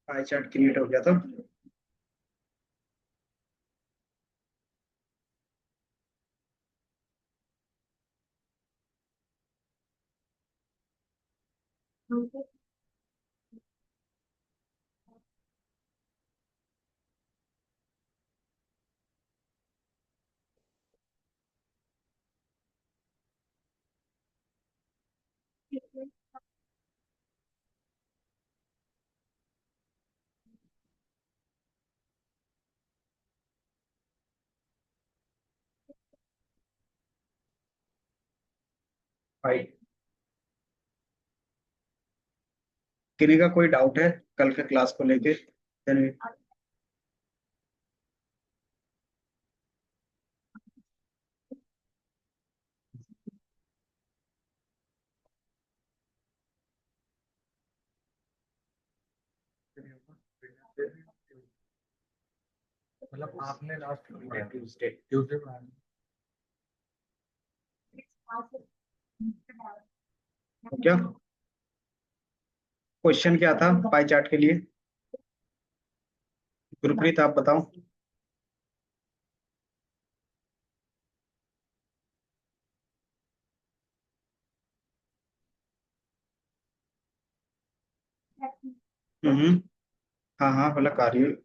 Pie chart create हो गया था। पाई, किन्हीं का कोई डाउट है कल के क्लास को लेके? चलिए। मतलब आपने लास्ट ट्यूसडे ट्यूसडे को आना। तो क्या क्वेश्चन क्या था पाई चार्ट के लिए? गुरप्रीत आप बताओ। हम्म। हाँ हाँ बोला कार्य।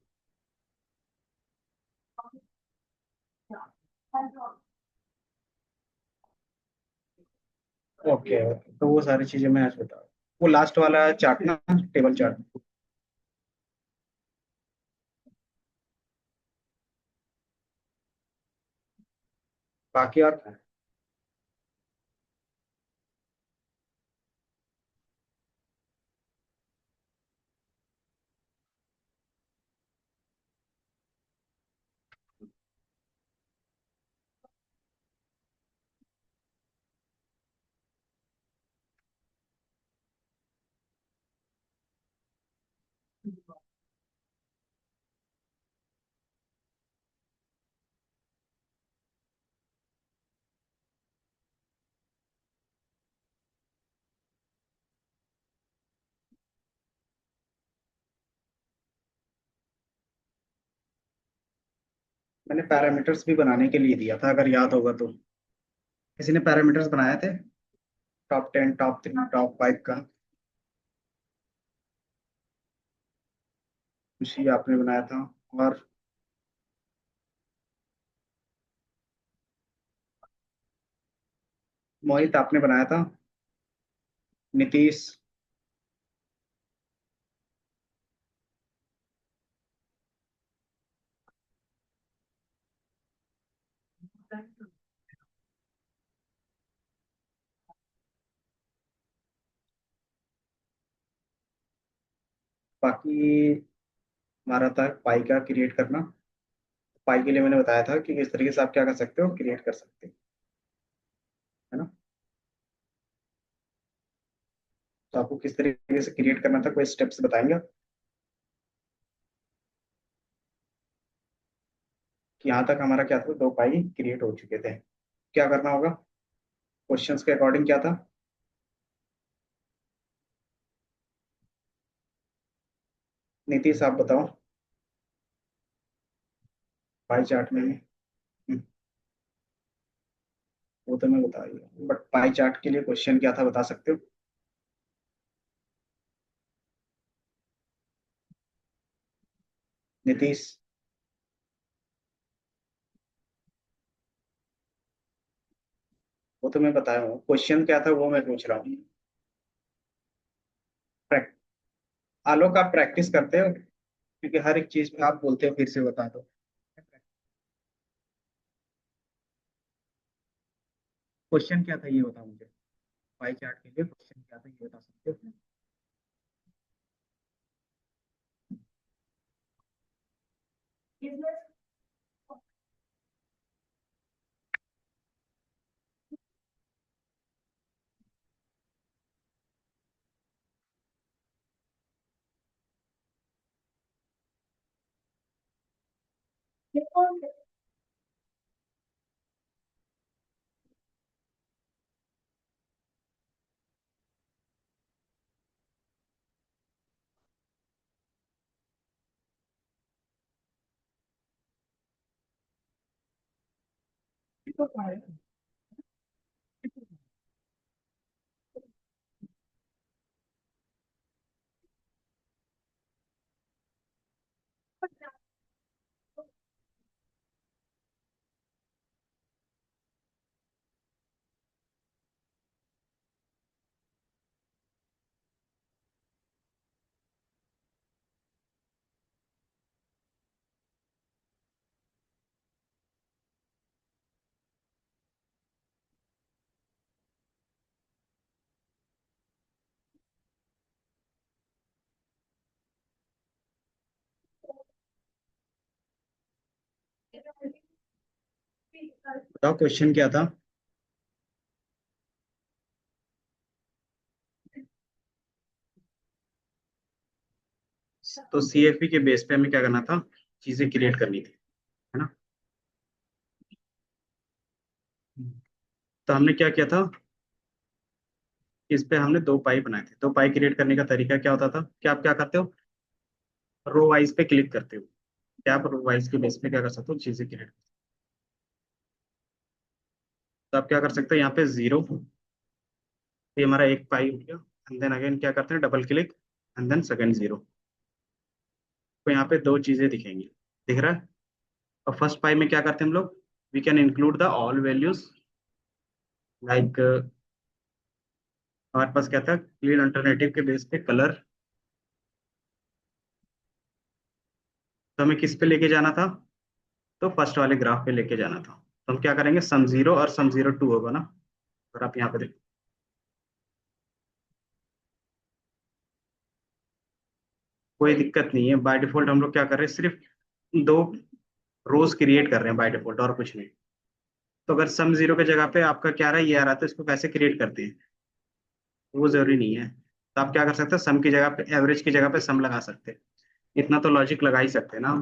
ओके तो वो सारी चीजें मैं आज बता, वो लास्ट वाला चार्ट ना, टेबल चार्ट। बाकी और मैंने पैरामीटर्स भी बनाने के लिए दिया था अगर याद होगा तो। किसी ने पैरामीटर्स बनाए थे? टॉप 10 टॉप 3 टॉप 5 का खुशी आपने बनाया था। और मोहित आपने बनाया था। नीतीश। बाकी हमारा था पाई का क्रिएट करना। पाई के लिए मैंने बताया था कि किस तरीके से आप क्या कर सकते हो, क्रिएट कर सकते हो, है ना? तो आपको किस तरीके से क्रिएट करना था, कोई स्टेप्स बताएंगे आप? कि यहाँ तक हमारा क्या था, दो पाई क्रिएट हो चुके थे। क्या करना होगा क्वेश्चंस के अकॉर्डिंग, क्या था? नीतीश आप बताओ। पाई चार्ट में वो तो मैं बता रही हूँ, बट पाई चार्ट के लिए क्वेश्चन क्या था बता सकते हो? नीतीश। वो तो मैं बताया हूँ, क्वेश्चन क्या था वो मैं पूछ रहा हूँ। प्रैक- आलोक आप प्रैक्टिस करते हो क्योंकि हर एक चीज में आप बोलते हो फिर से बता दो। क्वेश्चन क्या था ये बताओ मुझे। पाई चार्ट के लिए क्वेश्चन क्या था ये बता सकते हो? बताओ क्वेश्चन क्या था। तो सीएफपी के बेस पे हमें क्या करना था, चीजें क्रिएट करनी थी, है ना। तो हमने क्या किया था, इस पे हमने दो पाई बनाए थे। दो पाई क्रिएट करने का तरीका क्या होता था, क्या आप क्या करते हो, रो वाइज पे क्लिक करते हो। क्या आप रो वाइज के बेस पे क्या कर सकते हो, चीजें क्रिएट। तो आप क्या कर सकते हो, यहाँ पे जीरो, ये हमारा एक पाई हो गया। एंड देन अगेन क्या करते हैं, double click, and then second zero. तो यहाँ पे दो चीजें दिखेंगी, दिख रहा है। और फर्स्ट पाई में क्या करते हैं हम लोग, we can include the all values, like हमारे पास क्या था, क्लीन अल्टरनेटिव के बेस पे कलर। तो हमें किस पे लेके जाना था, तो फर्स्ट वाले ग्राफ पे लेके जाना था। तो हम क्या करेंगे, सम जीरो और सम जीरो टू होगा ना। और आप यहाँ पे देखो, कोई दिक्कत नहीं है। बाय डिफॉल्ट हम लोग क्या कर रहे हैं, सिर्फ दो रोज क्रिएट कर रहे हैं बाय डिफॉल्ट, और कुछ नहीं। तो अगर सम जीरो की जगह पे आपका क्या रहा है, ये आ रहा है, तो इसको कैसे क्रिएट करते हैं, वो जरूरी नहीं है। तो आप क्या कर सकते हैं, सम की जगह पे, एवरेज की जगह पे सम लगा सकते हैं। इतना तो लॉजिक लगा ही सकते हैं ना।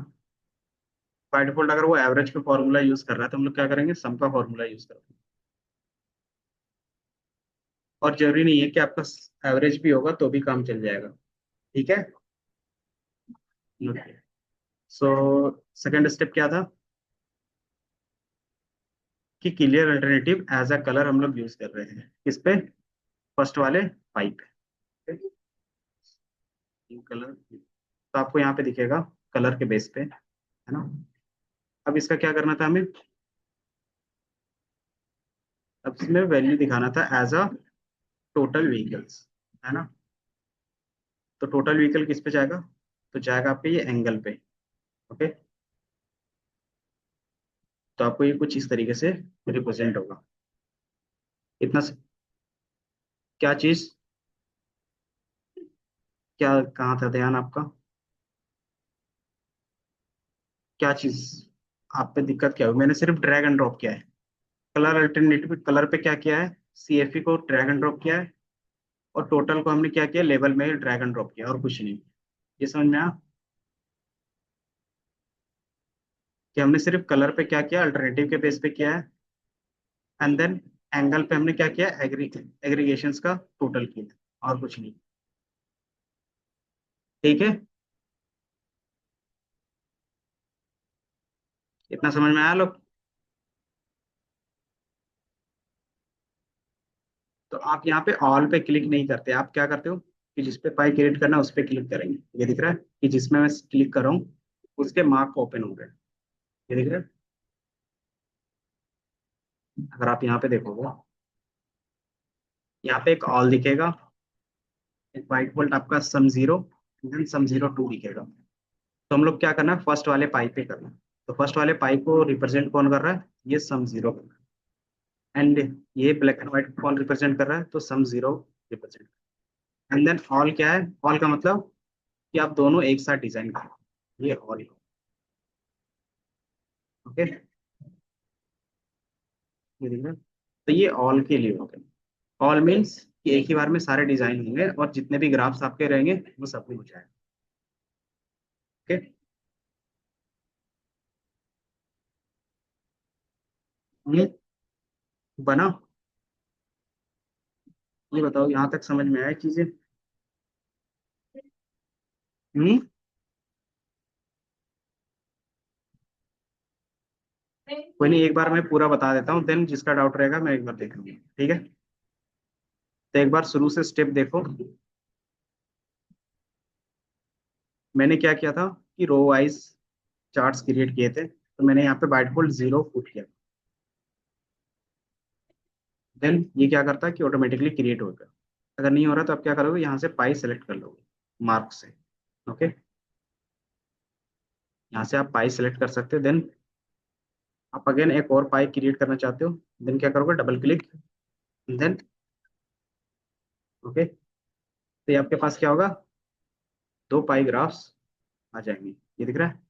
बाय डिफॉल्ट अगर वो एवरेज का फॉर्मूला यूज कर रहा है, तो हम लोग क्या करेंगे, सम का फॉर्मूला यूज करेंगे। और जरूरी नहीं है कि आपका एवरेज भी होगा तो भी काम चल जाएगा। ठीक है। सो सेकंड स्टेप क्या था, कि clear alternative as a colour हम लोग यूज कर रहे हैं किस पे, फर्स्ट वाले पाइप पे। कलर, तो आपको यहाँ पे दिखेगा कलर के बेस पे, है ना। अब इसका क्या करना था हमें, अब इसमें वैल्यू दिखाना था एज अ टोटल व्हीकल्स, है ना। तो टोटल व्हीकल किस पे जाएगा, तो जाएगा आपके ये एंगल पे। ओके। तो आपको ये कुछ इस तरीके से रिप्रेजेंट होगा। इतना क्या चीज, क्या कहाँ था ध्यान आपका, क्या चीज, आप पे दिक्कत क्या हुई, मैंने सिर्फ ड्रैग एंड ड्रॉप किया है। कलर अल्टरनेटिव कलर पे क्या किया है, सीएफई को ड्रैग एंड ड्रॉप किया है। और टोटल को हमने क्या किया, लेवल में ड्रैग एंड ड्रॉप किया, और कुछ नहीं। ये समझ में आया, कि हमने सिर्फ कलर पे क्या किया, अल्टरनेटिव के बेस पे किया है। एंड देन एंगल पे हमने क्या किया, एग्रीगेशंस का टोटल किया, और कुछ नहीं। ठीक है, इतना समझ में आया लोग। तो आप यहाँ पे ऑल पे क्लिक नहीं करते, आप क्या करते हो, कि जिस पे पाई क्रिएट करना है उस पे क्लिक करेंगे। ये दिख रहा है कि जिसमें मैं क्लिक कर रहा हूँ उसके मार्क ओपन हो गए। ये दिख रहा है, अगर आप यहाँ पे देखोगे, यहाँ पे एक ऑल दिखेगा, एक बाइट बोल्ट आपका sum zero, then sum zero two दिखेगा। तो हम लोग क्या करना है, फर्स्ट वाले पाई पे करना है। तो फर्स्ट वाले पाई को रिप्रेजेंट कौन कर रहा है, ये सम जीरो कर रहा है। एंड ये ब्लैक एंड व्हाइट कौन रिप्रेजेंट कर रहा है, तो sum zero represent. And then all क्या है, ऑल का मतलब कि आप दोनों एक साथ डिजाइन करो, ये ऑल। ओके, ये दिख रहा है। तो ये ऑल के लिए हो गया। ऑल मीन्स कि एक ही बार में सारे डिजाइन होंगे, और जितने भी ग्राफ्स आपके रहेंगे वो सब में हो जाएगा। ओके। हम्म, बना। ये बताओ यहाँ तक समझ में आया चीजें। हम्म। कोई नहीं, एक बार मैं पूरा बता देता हूँ, देन जिसका डाउट रहेगा मैं एक बार देख लूंगी, ठीक है। तो एक बार शुरू से स्टेप देखो। मैंने क्या किया था कि रो वाइज चार्ट्स क्रिएट किए थे, तो मैंने यहाँ पे बाय डिफॉल्ट 0 पुट किया। देन ये क्या करता है कि ऑटोमेटिकली क्रिएट होगा। अगर नहीं हो रहा तो आप क्या करोगे, यहाँ से पाई सेलेक्ट कर लोगे मार्क से। ओके, यहाँ से आप पाई सेलेक्ट कर सकते हो। देन आप अगेन एक और पाई क्रिएट करना चाहते हो, देन क्या करोगे, डबल क्लिक, देन ओके। तो ये आपके पास क्या होगा, दो पाई ग्राफ्स आ जाएंगे, ये दिख रहा है।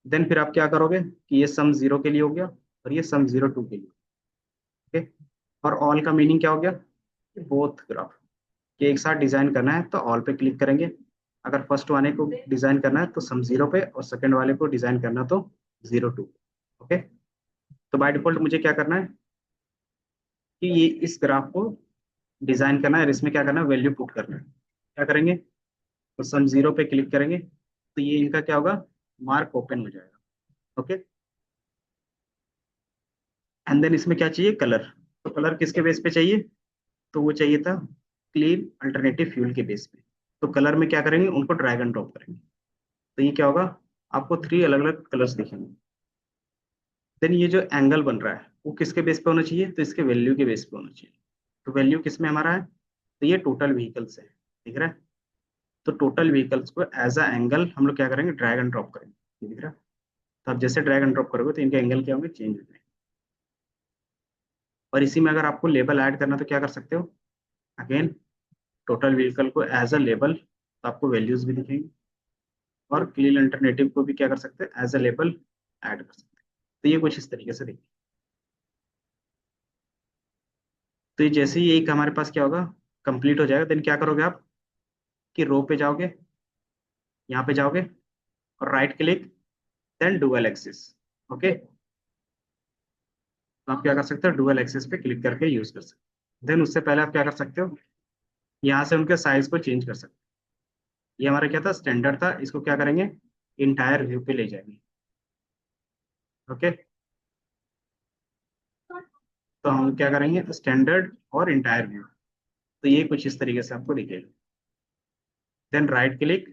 देन फिर आप क्या करोगे कि ये सम 0 के लिए हो गया और ये सम 02 के लिए। ओके, और ऑल का मीनिंग क्या हो गया, बोथ ग्राफ के एक साथ डिजाइन करना है तो ऑल पे क्लिक करेंगे। अगर फर्स्ट वाले को डिजाइन करना है तो सम 0 पे, और सेकंड वाले को डिजाइन करना तो 02। ओके, तो बाय डिफॉल्ट मुझे क्या करना है कि ये इस ग्राफ को डिजाइन करना है और इसमें क्या करना है, वैल्यू पुट करना है। क्या करेंगे, तो सम 0 पे क्लिक करेंगे तो ये इनका क्या होगा, मार्क ओपन हो जाएगा। ओके, एंड देन इसमें क्या चाहिए, कलर। तो कलर किसके बेस पे चाहिए, तो वो चाहिए था क्लीन अल्टरनेटिव फ्यूल के बेस पे। तो कलर में क्या करेंगे, उनको ड्रैग एंड ड्रॉप करेंगे। तो ये क्या होगा, आपको 3 अलग अलग कलर्स दिखेंगे। देन ये जो एंगल बन रहा है वो किसके बेस पे होना चाहिए, तो इसके वैल्यू के बेस पे होना चाहिए। तो वैल्यू किस में हमारा है, तो ये टोटल व्हीकल्स है, दिख रहा है। तो टोटल व्हीकल्स को एज अ एंगल हम लोग क्या करेंगे, ड्रैग एंड ड्रॉप करेंगे, ये दिख रहा है। तो आप जैसे ड्रैग एंड ड्रॉप करोगे तो इनके एंगल क्या होंगे, चेंज हो जाएंगे। और इसी में अगर आपको लेबल ऐड करना तो क्या कर सकते हो, अगेन टोटल व्हीकल को एज अ लेबल, तो आपको वैल्यूज भी दिखेंगी। और क्लीन अल्टरनेटिव को भी क्या कर सकते हैं, एज अ लेबल ऐड कर सकते हैं। तो ये कुछ इस तरीके से देखिए। तो ये जैसे ही एक हमारे पास क्या होगा, कंप्लीट हो जाएगा, देन क्या करोगे आप कि रो पे जाओगे, यहाँ पे जाओगे और right click, then dual axis. Okay, तो आप क्या कर सकते हो, डुअल एक्सिस पे क्लिक करके यूज कर सकते हो। देन उससे पहले आप क्या कर सकते हो, यहाँ से उनके साइज को चेंज कर सकते हो। ये हमारा क्या था, स्टैंडर्ड था, इसको क्या करेंगे, इंटायर व्यू पे ले जाएंगे। ओके, तो हम क्या करेंगे, स्टैंडर्ड और इंटायर व्यू। तो ये कुछ इस तरीके से आपको दिखेगा। देन राइट क्लिक,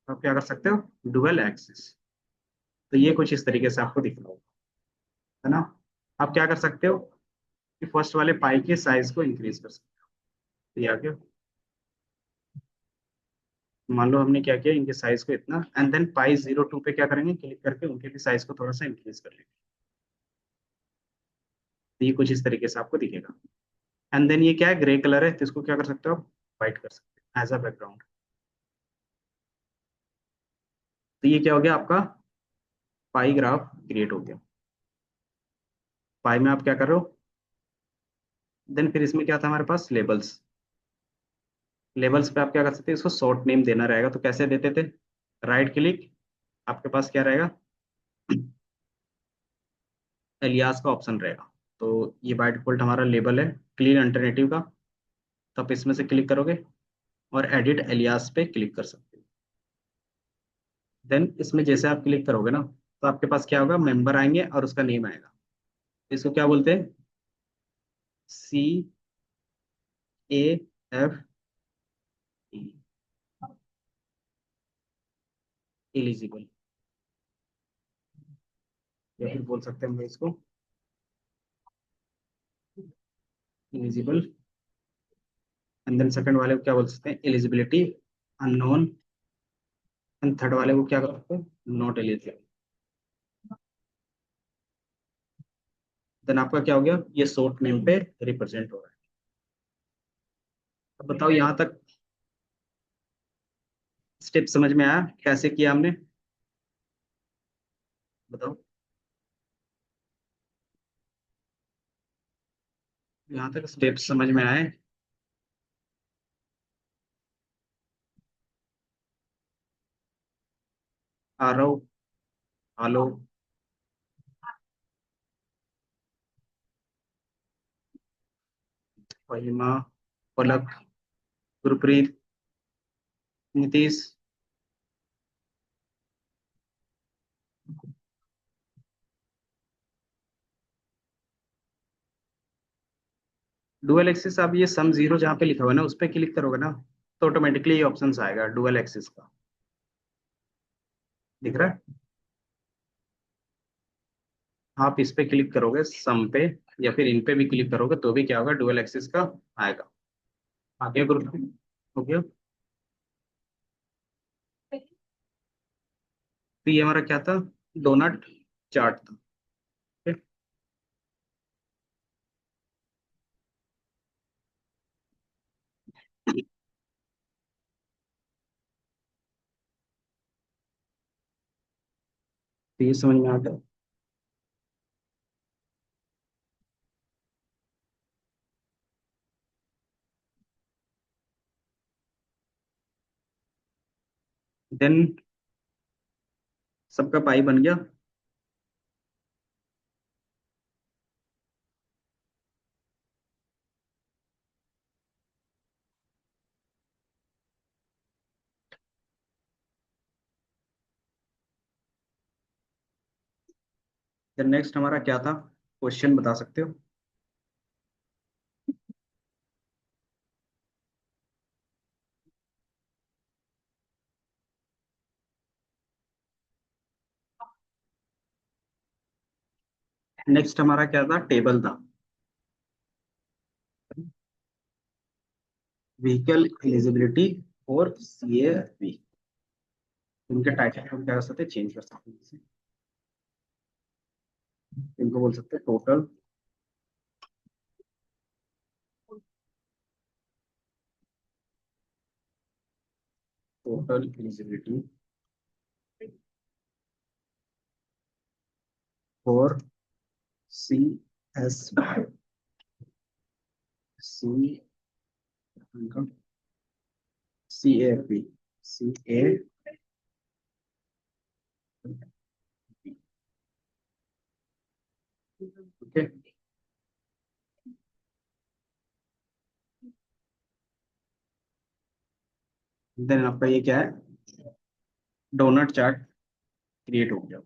आप क्या कर सकते हो, डुअल एक्सिस। तो ये कुछ इस तरीके से आपको दिख रहा होगा, है ना। आप क्या कर सकते हो कि फर्स्ट वाले पाई के साइज को इंक्रीज कर सकते हो। तो ये आ गया, मान लो हमने क्या किया, इनके साइज को इतना, एंड देन पाई 02 पे क्या करेंगे, क्लिक करके उनके भी साइज को थोड़ा सा इंक्रीज कर लेंगे। तो ये कुछ इस तरीके से आपको दिखेगा। एंड देन ये क्या है, ग्रे कलर है, तो इसको क्या कर सकते हो, व्हाइट कर सकते हो एज अ बैकग्राउंड। तो ये क्या हो गया, आपका पाई ग्राफ क्रिएट हो गया। पाई में आप क्या कर रहे हो, देन फिर इसमें क्या था हमारे पास, लेबल्स। लेबल्स पे आप क्या कर सकते हैं, इसको शॉर्ट नेम देना रहेगा, तो कैसे देते थे, राइट क्लिक, आपके पास क्या रहेगा, एलियास का ऑप्शन रहेगा। तो ये बाय डिफॉल्ट हमारा लेबल है क्लीन अल्टरनेटिव का। तो आप इसमें से क्लिक करोगे और एडिट एलियास पे क्लिक कर सकते हो। देन इसमें जैसे आप क्लिक करोगे ना, तो आपके पास क्या होगा, मेंबर आएंगे और उसका नेम आएगा। इसको क्या बोलते हैं, CAFE, एलिजिबल, या फिर बोल सकते हैं हम इसको एलिजिबल। एंड देन सेकंड वाले को क्या बोल सकते हैं, एलिजिबिलिटी अननोन। एंड थर्ड वाले को क्या कर सकते हैं, नॉट एलिजिबल। देन आपका क्या हो गया, ये शॉर्ट नेम पे रिप्रेजेंट हो रहा है। अब बताओ यहाँ तक स्टेप समझ में आया, कैसे किया हमने, बताओ। यहाँ तक स्टेप समझ में आए, आरव, आलो, महिमा, पलक, गुरप्रीत, नीतीश, डुअल एक्सिस, आप ये सम जीरो जहाँ पे लिखा हुआ है ना उस पर क्लिक करोगे ना, तो ऑटोमेटिकली ये ऑप्शन आएगा डुअल एक्सिस का। दिख रहा है? आप इस पे क्लिक करोगे सम पे, या फिर इन पे भी क्लिक करोगे तो भी क्या होगा, डुअल एक्सिस का आएगा। आ गया ग्रुप में? हो गया। तो ये हमारा क्या था, डोनट चार्ट था। ठीक? तो ये समझ में आ गया। देन सबका पाई बन गया। देन नेक्स्ट हमारा क्या था, क्वेश्चन बता सकते हो? नेक्स्ट हमारा क्या था, टेबल था। व्हीकल एलिजिबिलिटी और सीएफवी, इनके टाइटल हम क्या कर सकते हैं, चेंज कर सकते हैं इसे। इनको बोल सकते हैं total, total eligibility for C S C C A P, C A, okay. Then आपका ये क्या है, डोनट चार्ट क्रिएट हो गया।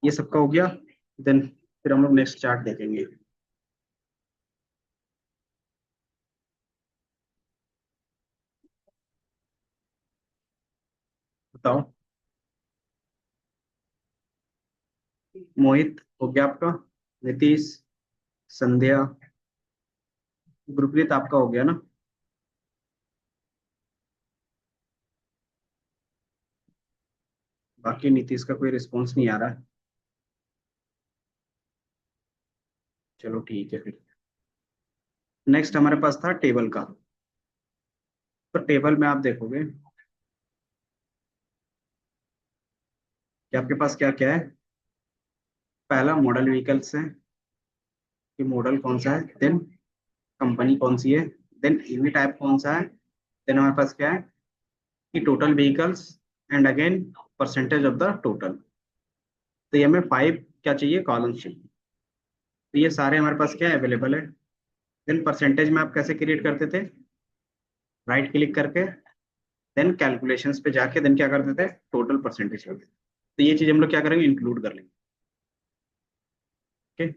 ये सबका हो गया। देन फिर हम लोग नेक्स्ट चार्ट देखेंगे। बताओ। मोहित हो गया आपका, नीतीश, संध्या, गुरप्रीत आपका हो गया ना? बाकी नीतीश का कोई रिस्पॉन्स नहीं आ रहा है। चलो ठीक है फिर। नेक्स्ट हमारे पास था टेबल का। तो टेबल में आप देखोगे कि आपके पास क्या क्या है। पहला मॉडल व्हीकल्स है, कि मॉडल कौन सा है, देन कंपनी कौन सी है, देन ईवी टाइप कौन सा है, देन हमारे पास क्या है कि total vehicles, and again percentage of the total. तो ये हमें फाइव क्या चाहिए, कॉलम्स चाहिए। तो ये सारे हमारे पास क्या अवेलेबल है। देन परसेंटेज में आप कैसे क्रिएट करते थे, राइट क्लिक करके, देन कैलकुलेशंस पे जाके देन क्या करते थे, टोटल परसेंटेज करते थे। तो ये चीज हम लोग क्या करेंगे, इंक्लूड कर लेंगे। ओके।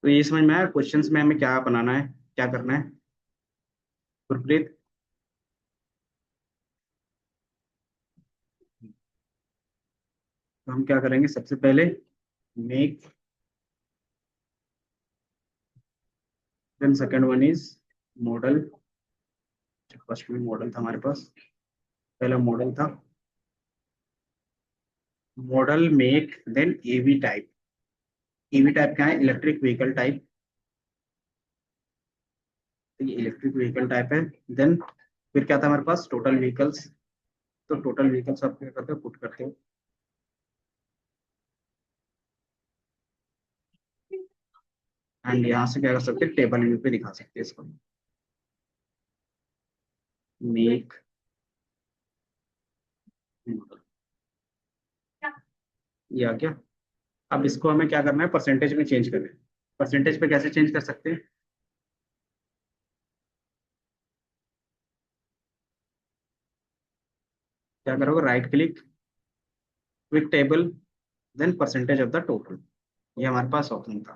तो ये समझ में आया क्वेश्चंस में हमें क्या बनाना है, क्या करना है, गुरप्रीत? तो हम क्या करेंगे, सबसे पहले make, then second one is model. First में मॉडल था हमारे पास, पहला मॉडल था model make, then EV type. EV type क्या है, इलेक्ट्रिक व्हीकल टाइप। तो ये इलेक्ट्रिक व्हीकल टाइप है। देन फिर क्या था हमारे पास, टोटल व्हीकल्स। तो टोटल व्हीकल्स आप क्या करते हो, पुट करते हो। एंड यहाँ से क्या कर सकते हैं, टेबल व्यू पे दिखा सकते हैं इसको, मेक मॉडल। ये आ गया। अब इसको हमें क्या करना है, परसेंटेज में चेंज करना है। परसेंटेज पे कैसे चेंज कर सकते हैं, क्या करोगे, right click, quick table, then percentage of the total. ये हमारे पास ऑप्शन था,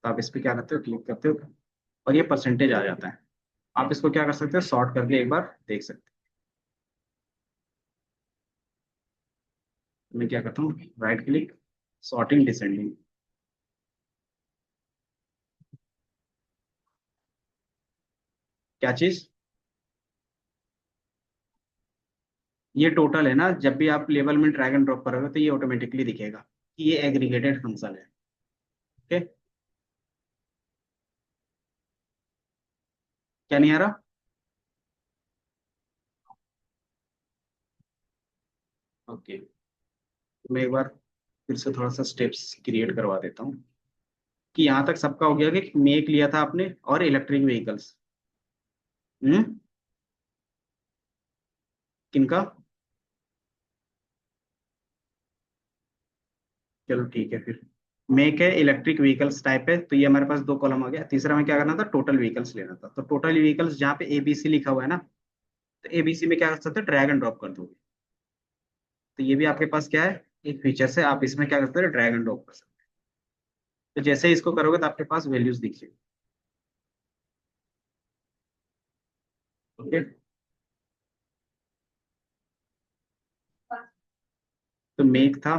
तो आप इस पर क्या करते हो, क्लिक करते हो, और ये परसेंटेज आ जाता है। आप इसको क्या कर सकते हो, सॉर्ट करके एक बार देख सकते हो। मैं क्या करता हूँ, राइट क्लिक, सॉर्टिंग डिसेंडिंग। क्या चीज, ये टोटल है ना, जब भी आप लेवल में ड्रैग एंड ड्रॉप करोगे तो ये ऑटोमेटिकली दिखेगा कि ये एग्रीगेटेड फंक्शन है। ओके, क्या नहीं आ रहा? ओके, मैं एक बार फिर से थोड़ा सा स्टेप्स क्रिएट करवा देता हूँ कि यहाँ तक सबका हो गया कि मेक लिया था आपने और इलेक्ट्रिक व्हीकल्स। हम्म, किनका? चलो ठीक है फिर। मेक है, इलेक्ट्रिक व्हीकल्स टाइप है, तो ये हमारे पास दो कॉलम आ गया। तीसरा में क्या करना था, टोटल व्हीकल्स लेना था। तो टोटल व्हीकल्स जहाँ पे एबीसी लिखा हुआ है ना, तो एबीसी में क्या कर सकते हो, ड्रैग एंड ड्रॉप कर दोगे। तो ये भी आपके पास क्या है, एक फीचर है, आप इसमें क्या करते हो, ड्रैग एंड ड्रॉप कर सकते हो। तो जैसे ही इसको करोगे तो आपके पास वैल्यूज दिखेगी। ओके, तो मेक था,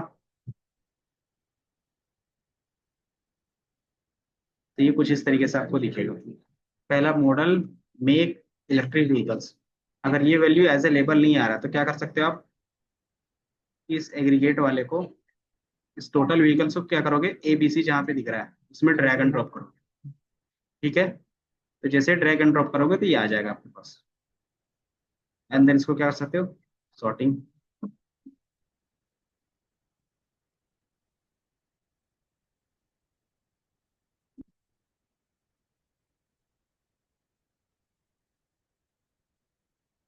तो ये कुछ इस तरीके से आपको दिखेगा। पहला मॉडल, मेक इलेक्ट्रिक व्हीकल्स। अगर ये वैल्यू एज ए लेबल नहीं आ रहा तो क्या कर सकते हो आप, इस एग्रीगेट वाले को, इस टोटल व्हीकल्स को क्या करोगे, एबीसी जहाँ पे दिख रहा है उसमें ड्रैग एंड ड्रॉप करोगे। ठीक है, तो जैसे ड्रैग एंड ड्रॉप करोगे तो ये आ जाएगा आपके पास। एंड देन इसको क्या कर सकते हो, सॉर्टिंग।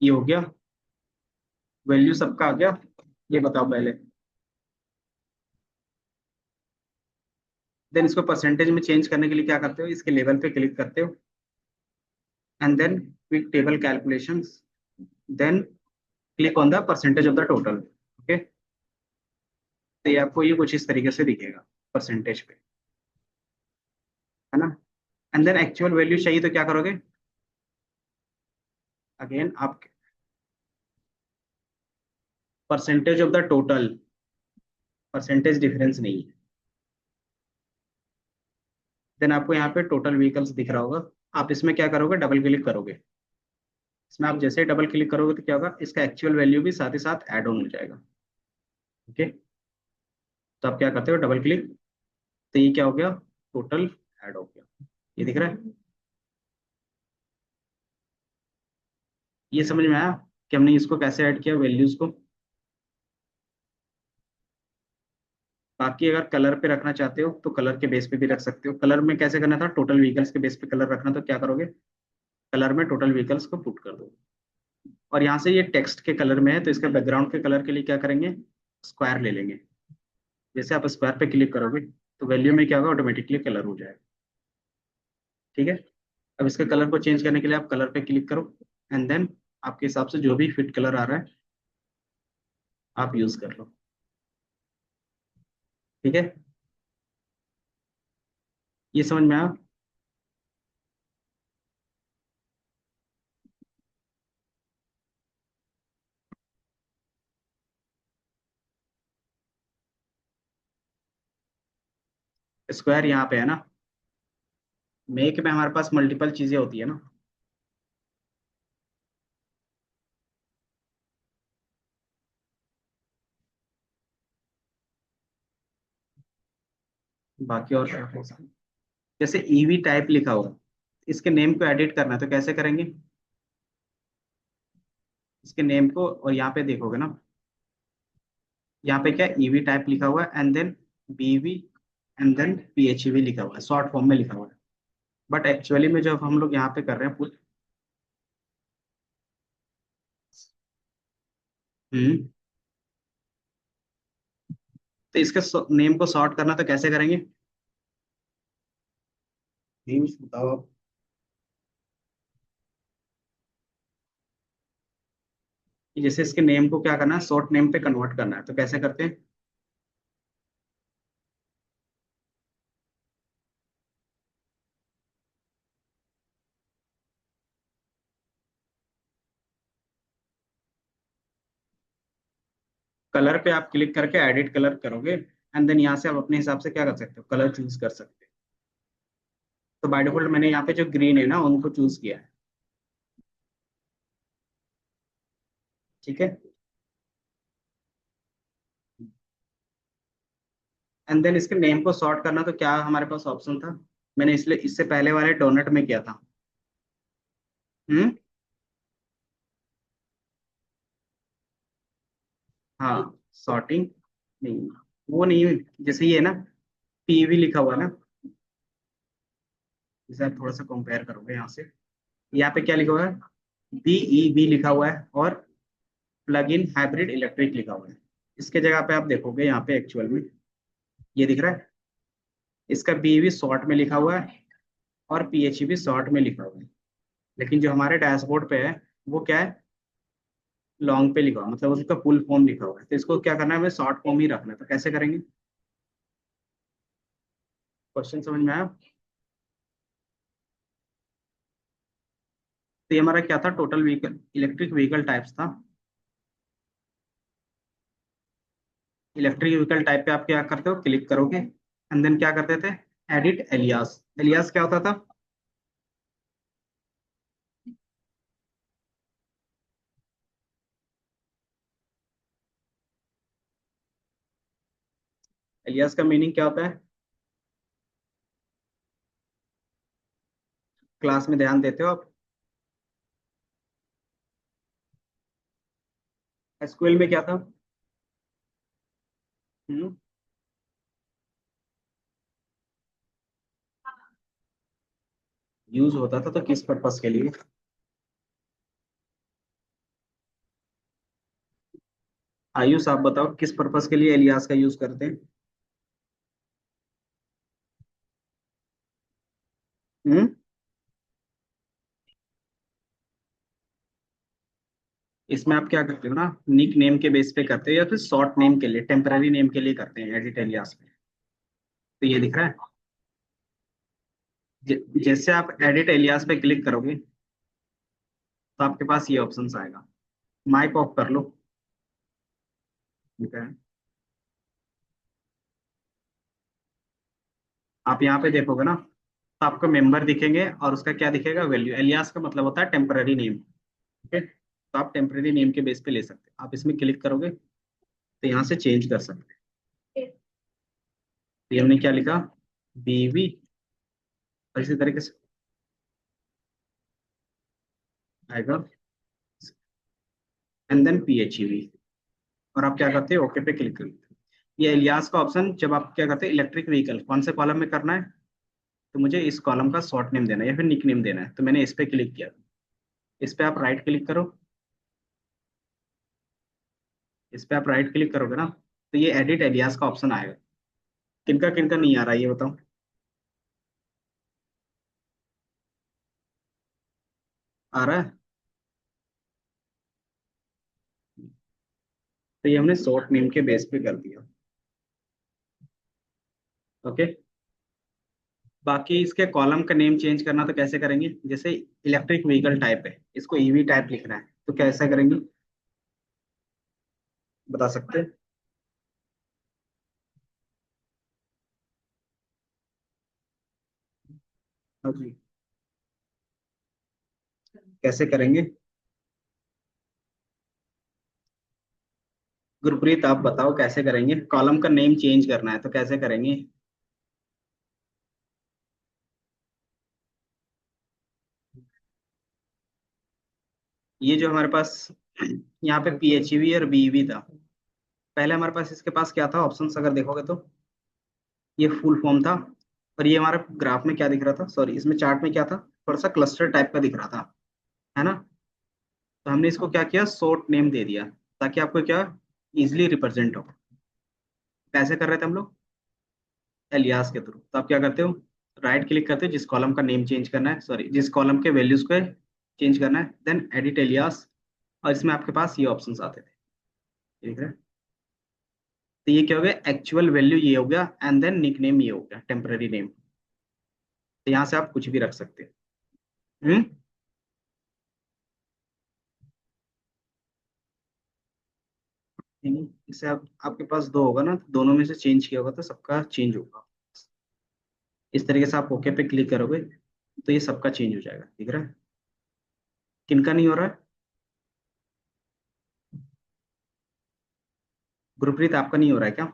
ये हो गया, वैल्यू सबका आ गया। ये बताओ पहले, देन इसको परसेंटेज में चेंज करने के लिए क्या करते हो, इसके लेवल पे क्लिक करते हो, and then quick table calculations, then click on the percentage of the total. Okay, तो ये आपको ये कुछ इस तरीके से दिखेगा परसेंटेज पे, है ना। एंड देन एक्चुअल वैल्यू चाहिए तो क्या करोगे, अगेन आप percentage of the total, percentage difference नहीं है। देन आपको यहाँ पे टोटल व्हीकल्स दिख रहा होगा, आप इसमें क्या करोगे, डबल क्लिक करोगे। इसमें आप जैसे ही डबल क्लिक करोगे तो क्या होगा, इसका एक्चुअल वैल्यू भी साथ ही साथ ऐड ऑन हो जाएगा। ओके, तो आप क्या करते हो, डबल क्लिक, तो ये क्या हो गया, टोटल ऐड हो गया। ये दिख रहा है? ये समझ में आया कि हमने इसको कैसे ऐड किया, वैल्यूज को। बाकी अगर कलर पे रखना चाहते हो तो कलर के बेस पे भी रख सकते हो। कलर में कैसे करना था, टोटल व्हीकल्स के बेस पे कलर रखना, तो क्या करोगे, कलर में टोटल व्हीकल्स को पुट कर दो। और यहाँ से ये टेक्स्ट के कलर में है तो इसका बैकग्राउंड के कलर के लिए क्या करेंगे, स्क्वायर ले लेंगे। जैसे आप स्क्वायर पे क्लिक करोगे तो वैल्यू में क्या होगा, ऑटोमेटिकली कलर हो जाएगा। ठीक है, अब इसके कलर को चेंज करने के लिए आप कलर पे क्लिक करो, एंड देन आपके हिसाब से जो भी फिट कलर आ रहा है आप यूज कर लो। ठीक है, ये समझ में आया? स्क्वायर यहाँ पे है ना, मेक में हमारे पास मल्टीपल चीजें होती है ना। बाकी और क्या हो सकता है? जैसे ईवी टाइप लिखा हुआ, इसके नेम को एडिट करना है तो कैसे करेंगे, इसके नेम को, और यहाँ पे देखोगे ना, यहाँ पे क्या ईवी टाइप लिखा हुआ है, एंड देन बीवी, एंड देन पीएचईवी लिखा हुआ है, शॉर्ट फॉर्म में लिखा हुआ है। बट एक्चुअली में जब हम लोग यहाँ पे कर रहे हैं हम्म, तो इसके नेम को सॉर्ट करना तो कैसे करेंगे, नेम्स बताओ आप। कि जैसे इसके नेम को क्या करना है, शॉर्ट नेम पे कन्वर्ट करना है, तो कैसे करते हैं? कलर पे आप क्लिक करके एडिट कलर करोगे, एंड देन यहाँ से आप अपने हिसाब से क्या कर सकते हो, कलर चूज कर सकते हो। तो बाय डिफॉल्ट मैंने यहाँ पे जो ग्रीन है ना उनको चूज किया है। ठीक है। एंड देन इसके नेम को सॉर्ट करना, तो क्या हमारे पास ऑप्शन था? मैंने इसलिए इससे पहले वाले डोनट में किया था। हम्म। हाँ, सॉर्टिंग। नहीं, वो नहीं। जैसे ये ना, पीवी लिखा हुआ है ना, जैसे आप थोड़ा सा कंपेयर करोगे यहाँ से, यहाँ पे क्या लिखा हुआ है? बीईबी लिखा हुआ है, और प्लग इन हाइब्रिड इलेक्ट्रिक लिखा हुआ है। इसके जगह पे आप देखोगे यहाँ पे एक्चुअल में ये दिख रहा है, इसका बीईबी शॉर्ट में लिखा हुआ है और पीएचईबी शॉर्ट में लिखा हुआ है। लेकिन जो हमारे डैशबोर्ड पे है वो क्या है, लॉन्ग पे लिखा हुआ है, मतलब उसका फुल फॉर्म लिखा हुआ है। तो इसको क्या करना है, हमें शॉर्ट फॉर्म ही रखना है। तो कैसे करेंगे? क्वेश्चन समझ में आया? तो ये हमारा क्या था, total vehicle electric vehicle types था। इलेक्ट्रिक व्हीकल टाइप पे आप क्या करते हो, क्लिक करोगे, एंड देन क्या करते थे, एडिट एलियास। एलियास क्या होता था? एलियास का मीनिंग क्या होता है? क्लास में ध्यान देते हो आप? एसक्यूएल में क्या था? हम्म। यूज होता था तो किस पर्पस के लिए? आयुष आप बताओ, किस पर्पस के लिए एलियास का यूज करते हैं? हम्म। इसमें आप क्या करते हो ना, निक नेम के बेस पे करते हो या फिर शॉर्ट नेम के लिए, टेम्पररी नेम के लिए करते हैं एडिट एलियास में। तो ये दिख रहा है, जैसे आप एडिट एलियास पे क्लिक करोगे तो आपके पास ये ऑप्शन आएगा। माइक ऑफ कर लो। ठीक है। आप यहाँ पे देखोगे ना, तो आपको मेंबर दिखेंगे और उसका क्या दिखेगा, वैल्यू। एलियास का मतलब होता है टेम्पररी नेम। ठीक है, तो आप टेम्पररी नेम के बेस पे ले सकते हैं। आप इसमें क्लिक करोगे तो यहाँ से चेंज कर सकते हैं। तो ये हमने क्या लिखा, बीवी, और इसी तरीके से आएगा, एंड देन पीएचईवी। और आप क्या करते हैं, ओके पे क्लिक करते हैं। ये एलियास का ऑप्शन जब आप क्या करते हैं, इलेक्ट्रिक व्हीकल कौन से कॉलम में करना है, तो मुझे इस कॉलम का शॉर्ट नेम देना है या फिर निक नेम देना है, तो मैंने इस पे क्लिक किया। इस पे आप राइट क्लिक करो। इस पे आप राइट क्लिक करोगे ना, तो ये एडिट एलियास का ऑप्शन आएगा। किनका किनका नहीं आ रहा है ये बताओ? आ रहा है। तो ये हमने शॉर्ट नेम के बेस पे कर दिया। ओके। बाकी इसके कॉलम का नेम चेंज करना तो कैसे करेंगे, जैसे इलेक्ट्रिक व्हीकल टाइप है, इसको ईवी टाइप लिखना है, तो कैसे करेंगे, बता सकते हैं? हाँ जी। कैसे करेंगे? गुरप्रीत आप बताओ कैसे करेंगे, कॉलम का नेम चेंज करना है तो कैसे करेंगे? ये जो हमारे पास यहाँ पे पीएचईवी और बीईवी था, पहले हमारे पास इसके पास क्या था ऑप्शंस, अगर देखोगे तो ये फुल फॉर्म था, और ये हमारे ग्राफ में क्या दिख रहा था, सॉरी इसमें चार्ट में क्या था, थोड़ा सा क्लस्टर टाइप का दिख रहा था, है ना? तो हमने इसको क्या किया, शॉर्ट नेम दे दिया, ताकि आपको क्या, इजिली रिप्रेजेंट हो। कैसे कर रहे थे हम लोग, एलियास के थ्रू। तो आप क्या करते हो, राइट क्लिक करते हो जिस कॉलम का नेम चेंज करना है, सॉरी जिस कॉलम के वैल्यूज को चेंज करना है, देन एडिट एलियास, और इसमें आपके पास ये ऑप्शंस आते थे, ठीक है। तो ये क्या हो गया, एक्चुअल वैल्यू ये हो गया, एंड देन निक नेम ये हो गया, टेम्पररी नेम। तो यहाँ से आप कुछ भी रख सकते हैं। हम्म। नहीं, इससे आपके पास दो होगा ना, तो दोनों में से चेंज किया होगा तो सबका चेंज होगा। इस तरीके से आप ओके पे क्लिक करोगे तो ये सबका चेंज हो जाएगा, ठीक है। किनका नहीं हो रहा है? गुरप्रीत, आपका नहीं हो रहा है क्या?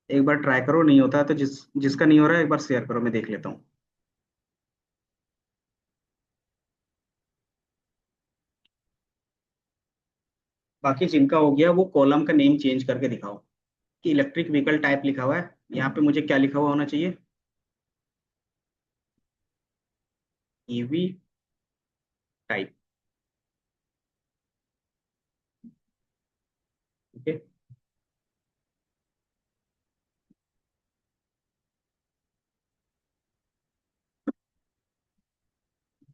एक बार ट्राई करो, नहीं होता है तो जिसका नहीं हो रहा है एक बार शेयर करो, मैं देख लेता हूँ। बाकी जिनका हो गया वो कॉलम का नेम चेंज करके दिखाओ, कि इलेक्ट्रिक व्हीकल टाइप लिखा हुआ है, यहाँ पे मुझे क्या लिखा हुआ होना चाहिए? EV type. ओके।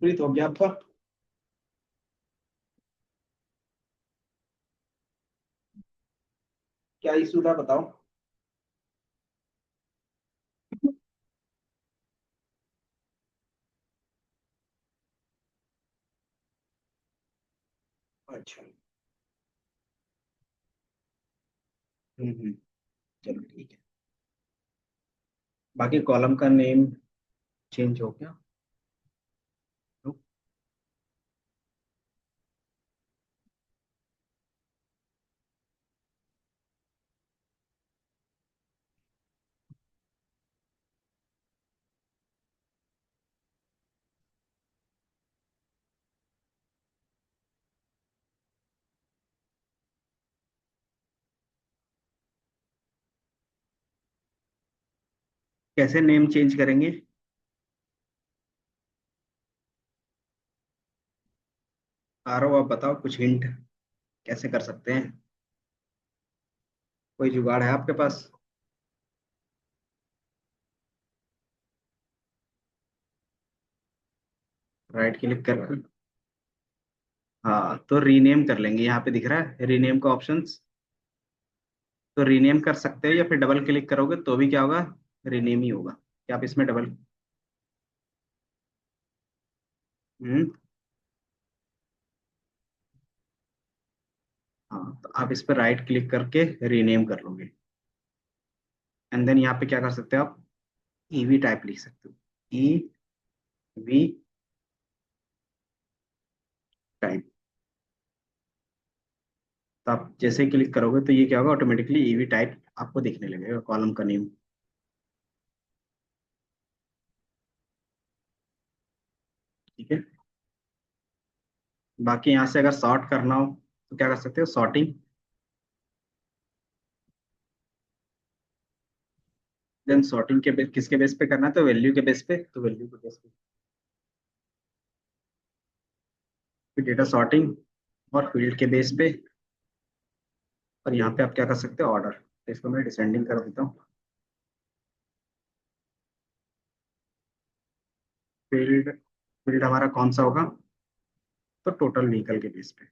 प्रीत, हो गया आपका? क्या इशू था बताओ। अच्छा। हम्म। चलो ठीक है। बाकी कॉलम का नेम चेंज हो गया। तो कैसे नेम चेंज करेंगे? आरो, आप बताओ कुछ हिंट, कैसे कर सकते हैं? कोई जुगाड़ है आपके पास? राइट क्लिक कर, हाँ तो रीनेम कर लेंगे, यहाँ पे दिख रहा है रीनेम का ऑप्शंस। तो रीनेम कर सकते हो, या फिर डबल क्लिक करोगे तो भी क्या होगा, रीनेम ही होगा। क्या आप इसमें डबल, हम्म, हाँ तो आप इस पर राइट क्लिक करके रीनेम कर लोगे। एंड देन यहाँ पे क्या कर सकते हो आप, ईवी टाइप लिख सकते हो, ई वी टाइप। तो आप जैसे ही क्लिक करोगे तो ये क्या होगा, ऑटोमेटिकली ईवी टाइप आपको दिखने लगेगा, कॉलम का नेम। ठीक है। बाकी यहाँ से अगर सॉर्ट करना हो तो क्या कर सकते हो, सॉर्टिंग। देन सॉर्टिंग के किसके बेस पे करना है, तो वैल्यू के बेस पे, तो वैल्यू के बेस पे फिर डेटा सॉर्टिंग, और फील्ड के बेस पे। और यहाँ पे आप क्या कर सकते हो, ऑर्डर। तो इसको मैं डिसेंडिंग कर देता हूँ। फील्ड, फील्ड हमारा कौन सा होगा, तो टोटल व्हीकल के बेस पे,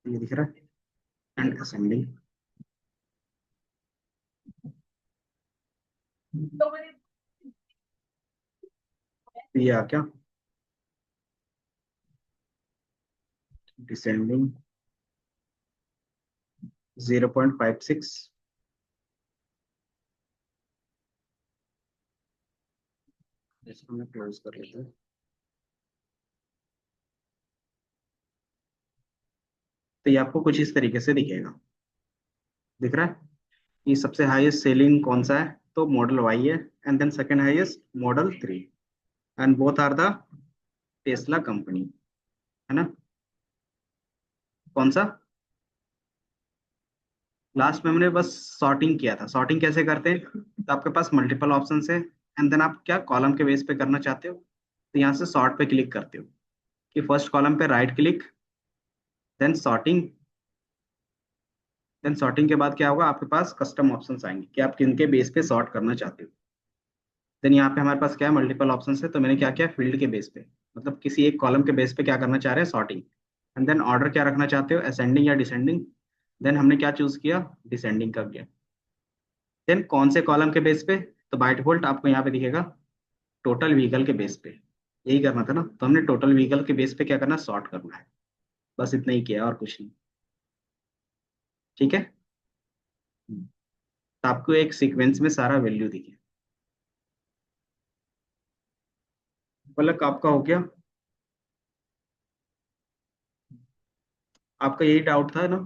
ये दिख रहा है। एंड असेंडिंग, ये आ क्या, डिसेंडिंग 0.56। इसको मैं क्लोज कर लेता हूँ। तो ये आपको कुछ इस तरीके से दिखेगा, दिख रहा है। ये सबसे हाईएस्ट सेलिंग कौन सा है, तो मॉडल वाई है। And then second highest model 3। And both are the Tesla company, है ना। कौन सा? लास्ट में हमने बस सॉर्टिंग किया था। सॉर्टिंग कैसे करते हैं, तो आपके पास मल्टीपल ऑप्शन है, एंड देन आप क्या कॉलम के बेस पे करना चाहते हो, तो यहाँ से सॉर्ट पे क्लिक करते हो, कि फर्स्ट कॉलम पे right click, then sorting. Then sorting के बाद क्या होगा, आपके पास कस्टम ऑप्शंस आएंगे कि आप किन के बेस पे सॉर्ट करना चाहते हो। देन यहाँ पे हमारे पास क्या है, मल्टीपल ऑप्शन है, तो मैंने क्या किया, फील्ड के बेस पे, मतलब किसी एक कॉलम के बेस पे क्या करना चाह रहे हैं, सॉर्टिंग। एंड देन ऑर्डर क्या रखना चाहते हो, असेंडिंग या डिसेंडिंग। देन हमने क्या चूज किया, डिसेंडिंग का किया। देन कौन से कॉलम के बेस पे, तो बाय डिफॉल्ट आपको यहाँ पे दिखेगा टोटल व्हीकल के बेस पे। यही करना था ना, तो हमने टोटल व्हीकल के बेस पे क्या करना, सॉर्ट करना है। बस इतना ही किया और कुछ नहीं। ठीक है। तो आपको एक सीक्वेंस में सारा वैल्यू दिखे। मतलब आपका हो गया, आपका यही डाउट था ना।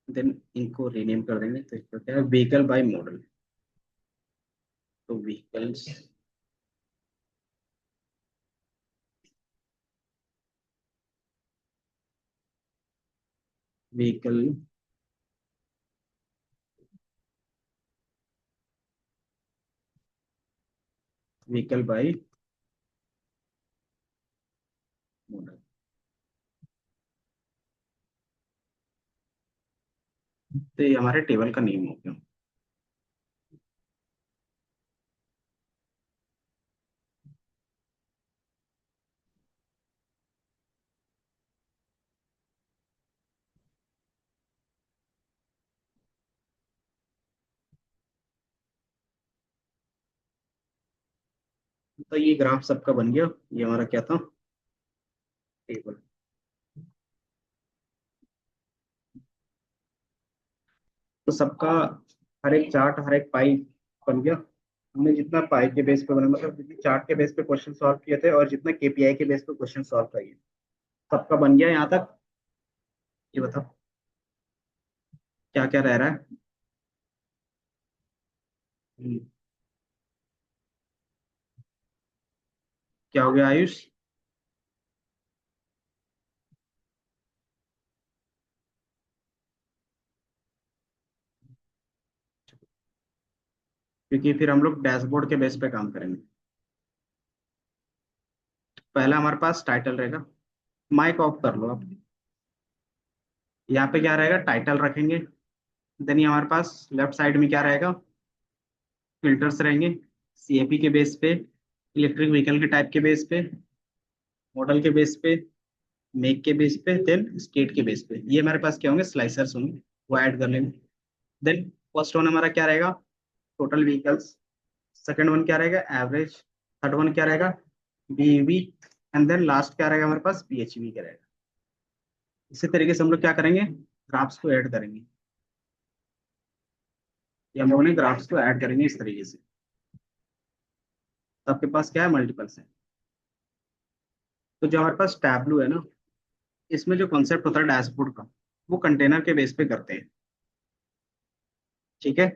देन इनको रीनेम कर देंगे, तो इसका क्या है, व्हीकल बाय मॉडल। तो vehicles, vehicle, vehicle by model. तो ये हमारे टेबल का नेम हो गया। तो ये ग्राफ सबका बन गया। ये हमारा क्या था, टेबल। तो सबका हर एक चार्ट, हर एक पाई बन गया। हमने जितना पाई के बेस पे बना, मतलब जितने चार्ट के बेस पे क्वेश्चन सॉल्व किए थे और जितना केपीआई के बेस पे क्वेश्चन सॉल्व किए, सबका बन गया यहाँ तक। ये बताओ क्या क्या रह रहा है। हम्म, क्या हो गया आयुष। क्योंकि फिर हम लोग डैशबोर्ड के बेस पे काम करेंगे। पहला हमारे पास टाइटल रहेगा। माइक ऑफ कर लो आप। यहाँ पे क्या रहेगा, टाइटल रखेंगे। देन ये हमारे पास लेफ्ट साइड में क्या रहेगा, फिल्टर्स रहेंगे। सीएपी के बेस पे, इलेक्ट्रिक व्हीकल के टाइप के बेस पे, मॉडल के बेस पे, मेक के बेस पे, देन स्टेट के बेस पे, ये हमारे पास क्या होंगे, स्लाइसर्स होंगे। वो ऐड कर लेंगे। देन फर्स्ट वन हमारा क्या रहेगा, टोटल व्हीकल्स। सेकंड वन क्या रहेगा, एवरेज। थर्ड वन क्या रहेगा, बीईवी। एंड देन लास्ट क्या रहेगा हमारे पास, पीएचवी का रहेगा। इसी तरीके से हम लोग क्या करेंगे, ग्राफ्स को ऐड करेंगे। ये हम लोगों ने ग्राफ्स को ऐड करेंगे इस तरीके से। तो आपके पास क्या है, मल्टीपल्स है। तो जो हमारे पास टैबलू है ना, इसमें जो कॉन्सेप्ट होता है डैशबोर्ड का, वो कंटेनर के बेस पे करते हैं। ठीक है।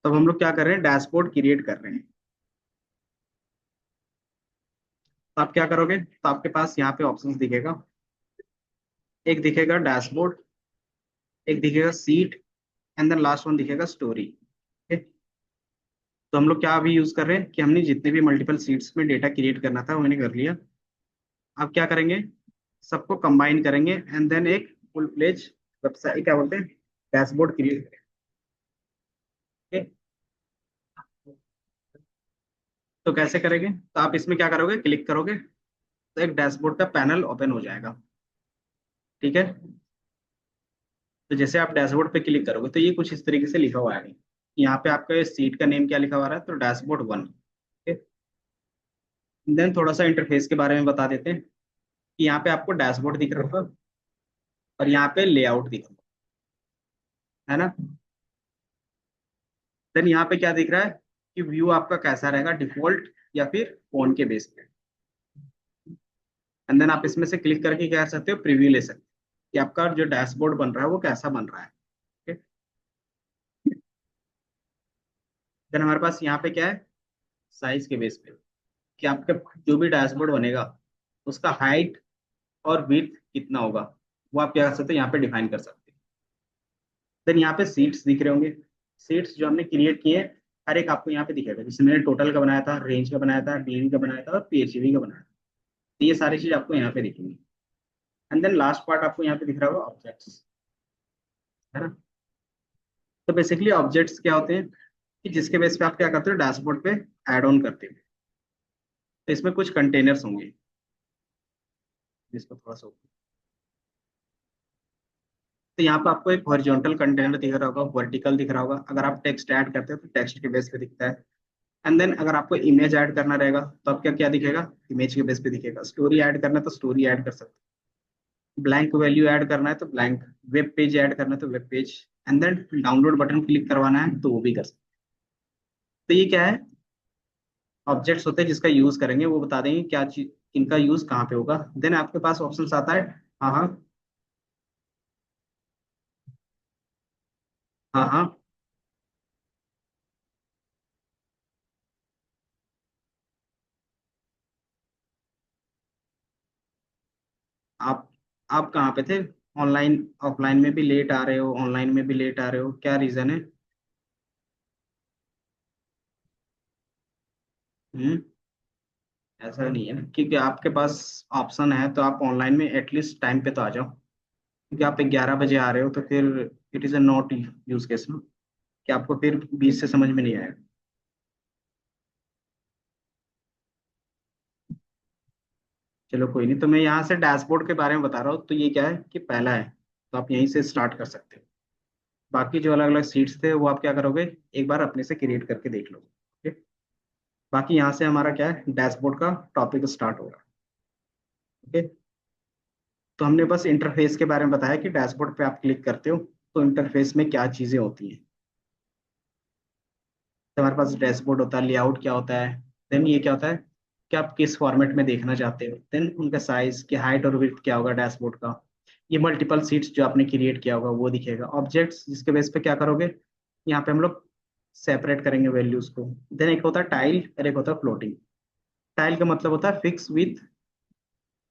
तो अब हम लोग क्या कर रहे हैं, डैशबोर्ड क्रिएट कर रहे हैं। तो आप क्या करोगे, तो आपके पास यहाँ पे ऑप्शंस दिखेगा। एक दिखेगा डैशबोर्ड, एक दिखेगा sheet, and then last one दिखेगा स्टोरी। ठीक है। तो हम लोग क्या अभी यूज कर रहे हैं कि हमने जितने भी मल्टीपल सीट्स में डेटा क्रिएट करना था वो मैंने कर लिया। अब क्या करेंगे, सबको कंबाइन करेंगे एंड देन एक फुल फ्लेज वेबसाइट, क्या बोलते हैं, डैशबोर्ड क्रिएट करेंगे। ठीक है? तो कैसे करेंगे, तो आप इसमें क्या करोगे, क्लिक करोगे तो एक डैशबोर्ड का पैनल ओपन हो जाएगा। ठीक है। तो जैसे आप डैशबोर्ड पे क्लिक करोगे तो ये कुछ इस तरीके से लिखा हुआ है। यहाँ पे आपका सीट का नेम क्या लिखा हुआ है, तो डैशबोर्ड वन। देन थोड़ा सा इंटरफेस के बारे में बता देते हैं कि यहाँ पे आपको डैशबोर्ड दिख रहा होगा और यहाँ पे लेआउट दिख रहा है ना। देन यहाँ पे क्या दिख रहा है कि व्यू आपका कैसा रहेगा, डिफॉल्ट या फिर फोन के बेस पे। एंड देन आप इसमें से क्लिक करके क्या कर सकते हो, प्रीव्यू ले सकते हो कि आपका जो डैशबोर्ड बन रहा है वो कैसा बन रहा है। ठीक है। देन हमारे पास यहाँ पे क्या है, साइज के बेस पे, कि आपका जो भी डैशबोर्ड बनेगा उसका हाइट और विड्थ कितना होगा, वो आप क्या कर सकते हो, यहाँ पे डिफाइन कर सकते हैं। देन यहाँ पे सीट्स दिख रहे होंगे। सीट्स जो हमने क्रिएट किए हैं, हर एक आपको यहाँ पे दिखेगा, जैसे मैंने टोटल का बनाया था, रेंज का बनाया था, डीवी का बनाया था और पीएचवी का बनाया था। तो ये सारी चीज आपको यहाँ पे दिखेंगी। एंड देन लास्ट पार्ट आपको यहाँ पे दिख रहा होगा, ऑब्जेक्ट्स। है ना। तो बेसिकली ऑब्जेक्ट्स क्या होते हैं कि जिसके बेस पे आप क्या करते हो, डैशबोर्ड पे ऐड ऑन करते हो। तो इसमें कुछ कंटेनर्स होंगे, जिसको थोड़ा सा, तो यहाँ पे आपको एक हॉरिजॉन्टल कंटेनर दिख रहा होगा, वर्टिकल दिख रहा होगा। अगर आप टेक्स्ट ऐड करते हो तो टेक्स्ट के बेस पे दिखता है। एंड देन अगर आपको इमेज ऐड करना रहेगा तो आपका क्या दिखेगा, इमेज के बेस पे दिखेगा। स्टोरी ऐड करना है तो स्टोरी ऐड कर सकते हो। ब्लैंक वैल्यू ऐड करना है तो ब्लैंक। वेब पेज ऐड करना है तो web page. And then download button click करवाना है तो वो भी कर सकते हो। तो ये क्या है, ऑब्जेक्ट्स होते हैं जिसका यूज करेंगे, वो बता देंगे क्या चीज, इनका यूज कहाँ पे होगा। देन आपके पास ऑप्शन आता है। हाँ हाँ। हाँ हाँ। आप आप कहाँ पे थे, ऑनलाइन ऑफलाइन में भी लेट आ रहे हो, ऑनलाइन में भी लेट आ रहे हो, क्या रीजन है? हम्म। ऐसा नहीं है ना, क्योंकि आपके पास ऑप्शन है तो आप ऑनलाइन में एटलीस्ट टाइम पे तो आ जाओ। क्योंकि आप 11 बजे आ रहे हो तो फिर it is a not use case ना, कि आपको फिर बीच से समझ में नहीं आएगा। चलो कोई नहीं, तो मैं यहाँ से डैशबोर्ड के बारे में बता रहा हूँ। तो ये क्या है कि पहला है, तो आप यहीं से स्टार्ट कर सकते हो। बाकी जो अलग अलग सीट्स थे वो आप क्या करोगे, एक बार अपने से क्रिएट करके देख लो। ओके। बाकी यहाँ से हमारा क्या है, डैशबोर्ड का टॉपिक स्टार्ट हो रहा है। ओके। तो हमने बस इंटरफेस के बारे में बताया कि डैशबोर्ड पे आप क्लिक करते हो तो इंटरफेस में क्या चीजें होती हैं। तो हमारे पास डैशबोर्ड होता है, लेआउट क्या होता है, देन ये क्या होता है कि आप किस फॉर्मेट में देखना चाहते हो, देन उनका साइज की हाइट और विड्थ क्या होगा डैशबोर्ड का। ये मल्टीपल सीट्स जो आपने क्रिएट किया होगा वो दिखेगा। ऑब्जेक्ट्स जिसके बेस पे क्या करोगे, यहाँ पे हम लोग सेपरेट करेंगे वैल्यूज को। देन एक होता है टाइल और एक होता है फ्लोटिंग। टाइल का मतलब होता है फिक्स विथ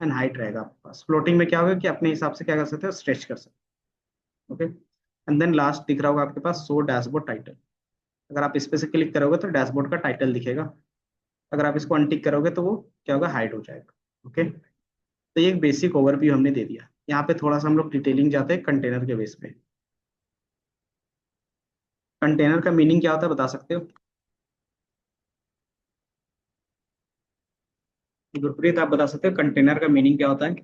एंड हाइट रहेगा आपके पास। फ्लोटिंग में क्या होगा कि अपने हिसाब से क्या कर सकते हो, स्ट्रेच कर सकते हो। ओके। एंड देन लास्ट दिख रहा होगा आपके पास शो डैशबोर्ड टाइटल। अगर आप इस पे से क्लिक करोगे तो डैशबोर्ड का टाइटल दिखेगा। अगर आप इसको अनटिक करोगे तो वो क्या होगा, हाइड हो जाएगा। ओके। तो ये एक बेसिक ओवरव्यू हमने दे दिया। यहाँ पे थोड़ा सा हम लोग डिटेलिंग जाते हैं कंटेनर के बेस पे। कंटेनर का मीनिंग क्या होता है बता सकते हो? गुरप्रीत आप बता सकते हो कंटेनर का मीनिंग क्या होता है?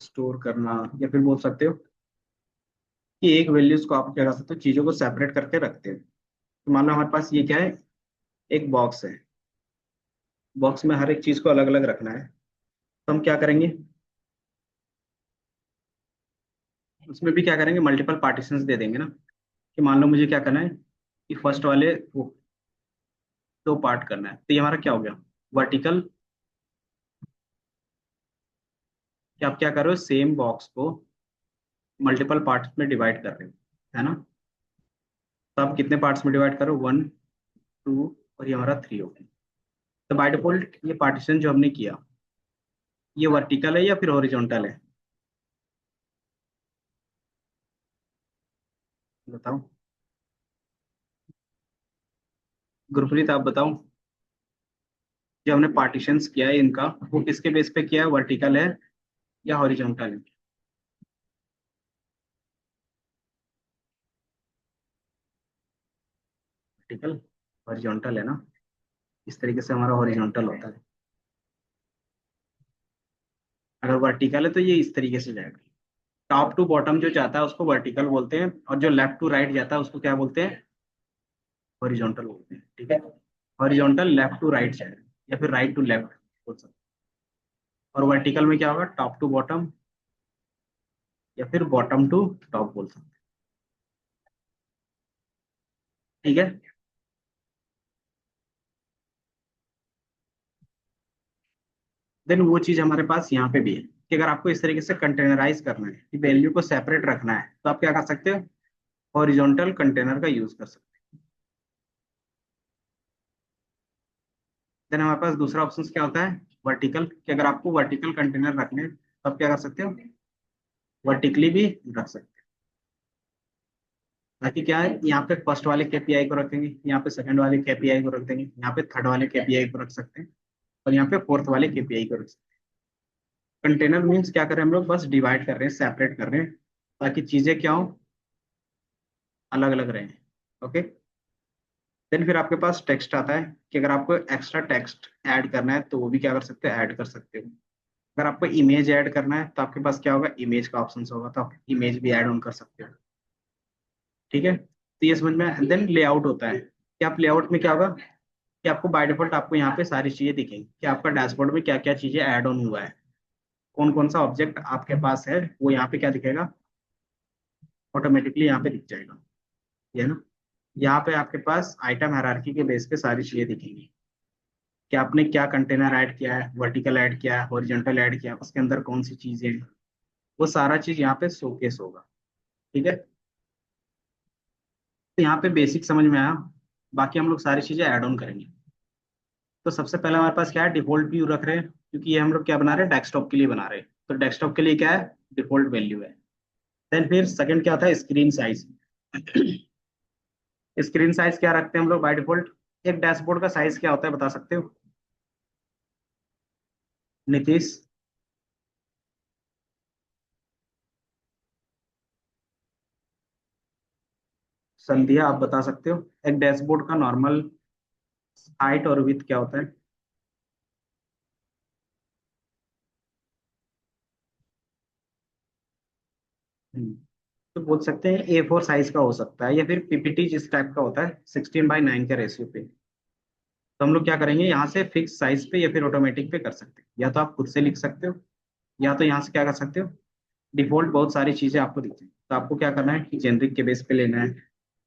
स्टोर करना, या फिर बोल सकते हो कि एक वैल्यूज को आप क्या कर सकते हो, चीजों को सेपरेट करके रखते हैं। तो मान लो हमारे पास ये क्या है, एक बॉक्स है। बॉक्स में हर एक चीज को अलग अलग रखना है। तो हम क्या करेंगे, उसमें भी क्या करेंगे, मल्टीपल पार्टीशंस दे देंगे ना। कि मान लो मुझे क्या करना है कि फर्स्ट वाले वो 2 पार्ट करना है, तो ये हमारा क्या हो गया, वर्टिकल। कि आप क्या कर रहे हो, सेम बॉक्स को मल्टीपल पार्ट्स में डिवाइड कर रहे हो, है ना। तो आप कितने पार्ट्स में डिवाइड करो, 1 2, और ये हमारा 3 हो गया। तो बाय डिफॉल्ट ये पार्टीशन जो हमने किया, ये वर्टिकल है या फिर हॉरिजॉन्टल है, बताओ। गुरप्रीत आप बताओ, जो हमने पार्टीशंस किया है इनका, वो किसके बेस पे किया है, वर्टिकल है या हॉरिजॉन्टल है? वर्टिकल, हॉरिजॉन्टल है ना। इस तरीके से हमारा हॉरिजॉन्टल होता है। अगर वर्टिकल है तो ये इस तरीके से जाएगा। टॉप टू बॉटम जो जाता है उसको वर्टिकल बोलते हैं, और जो लेफ्ट टू राइट जाता है उसको क्या बोलते हैं, हॉरिजॉन्टल बोलते हैं। ठीक है। हॉरिजॉन्टल लेफ्ट टू राइट जाएगा, या फिर राइट टू लेफ्ट बोल सकते हैं। और वर्टिकल में क्या होगा, टॉप टू बॉटम या फिर बॉटम टू टॉप बोल सकते हैं। ठीक है। देन वो चीज हमारे पास यहाँ पे भी है कि अगर आपको इस तरीके से कंटेनराइज करना है, कि वैल्यू को सेपरेट रखना है, तो आप क्या कर सकते हो, हॉरिजॉन्टल कंटेनर का यूज कर सकते हैं। देन हमारे पास दूसरा ऑप्शन क्या होता है, वर्टिकल। कि अगर आपको वर्टिकल कंटेनर रखने हैं, तो आप क्या कर सकते हो, वर्टिकली भी रख सकते ताकि क्या है, यहाँ पे फर्स्ट वाले केपीआई को रखेंगे, यहाँ पे सेकंड वाले केपीआई को रख देंगे, यहाँ पे थर्ड वाले केपीआई को रख सकते हैं, और यहाँ पे फोर्थ वाले केपीआई को रख सकते हैं। कंटेनर मीन्स क्या कर रहे हैं हम लोग, बस डिवाइड कर रहे हैं, सेपरेट कर रहे हैं, ताकि चीजें क्या हो, अलग अलग रहें। ओके। देन फिर आपके पास टेक्स्ट आता है कि अगर आपको एक्स्ट्रा टेक्स्ट ऐड करना है तो वो भी क्या कर सकते हो, ऐड कर सकते हो। अगर आपको इमेज ऐड करना है तो आपके पास क्या होगा, इमेज का ऑप्शन होगा, तो आप इमेज भी ऐड ऑन कर सकते हो। ठीक है, तो ये समझ में। देन लेआउट होता है कि आप लेआउट में क्या होगा, कि आपको बाय डिफॉल्ट आपको यहाँ पे सारी चीजें दिखेंगी कि आपका डैशबोर्ड में क्या क्या चीजें ऐड ऑन हुआ है, कौन कौन सा ऑब्जेक्ट आपके पास है, वो यहाँ पे क्या दिखेगा, ऑटोमेटिकली यहाँ पे दिख जाएगा। ये है ना, यहाँ पे आपके पास आइटम हायरार्की के बेस पे सारी चीजें दिखेंगी कि आपने क्या कंटेनर ऐड किया है, वर्टिकल ऐड किया है, हॉरिजॉन्टल ऐड किया है, उसके अंदर कौन सी चीजें हैं, वो सारा चीज यहाँ पे शोकेस होगा। ठीक है, तो यहाँ पे बेसिक समझ में आया। बाकी हम लोग सारी चीजें ऐड ऑन करेंगे। तो सबसे पहले हमारे पास क्या है, डिफॉल्ट व्यू रख रहे हैं, क्योंकि ये हम लोग क्या बना रहे हैं, डेस्कटॉप के लिए बना रहे हैं, तो डेस्कटॉप के लिए क्या है, डिफॉल्ट वैल्यू है। देन फिर सेकंड क्या होता है, स्क्रीन साइज। स्क्रीन साइज क्या रखते हैं हम लोग बाय डिफॉल्ट, एक डैशबोर्ड का साइज क्या होता है बता सकते हो, नीतीश? संध्या आप बता सकते हो, एक डैशबोर्ड का नॉर्मल हाइट और विड्थ क्या होता है? हम्म, तो बोल सकते हैं A4 साइज का हो सकता है, या फिर पीपीटी जिस टाइप का होता है 16:9 के रेशियो पे। तो हम लोग क्या करेंगे, यहाँ से फिक्स साइज पे या फिर ऑटोमेटिक पे कर सकते हैं, या तो आप खुद से लिख सकते हो, या तो यहाँ से क्या कर सकते हो, डिफॉल्ट बहुत सारी चीजें आपको दिखती हैं, तो आपको क्या करना है कि जेनरिक के बेस पे लेना है,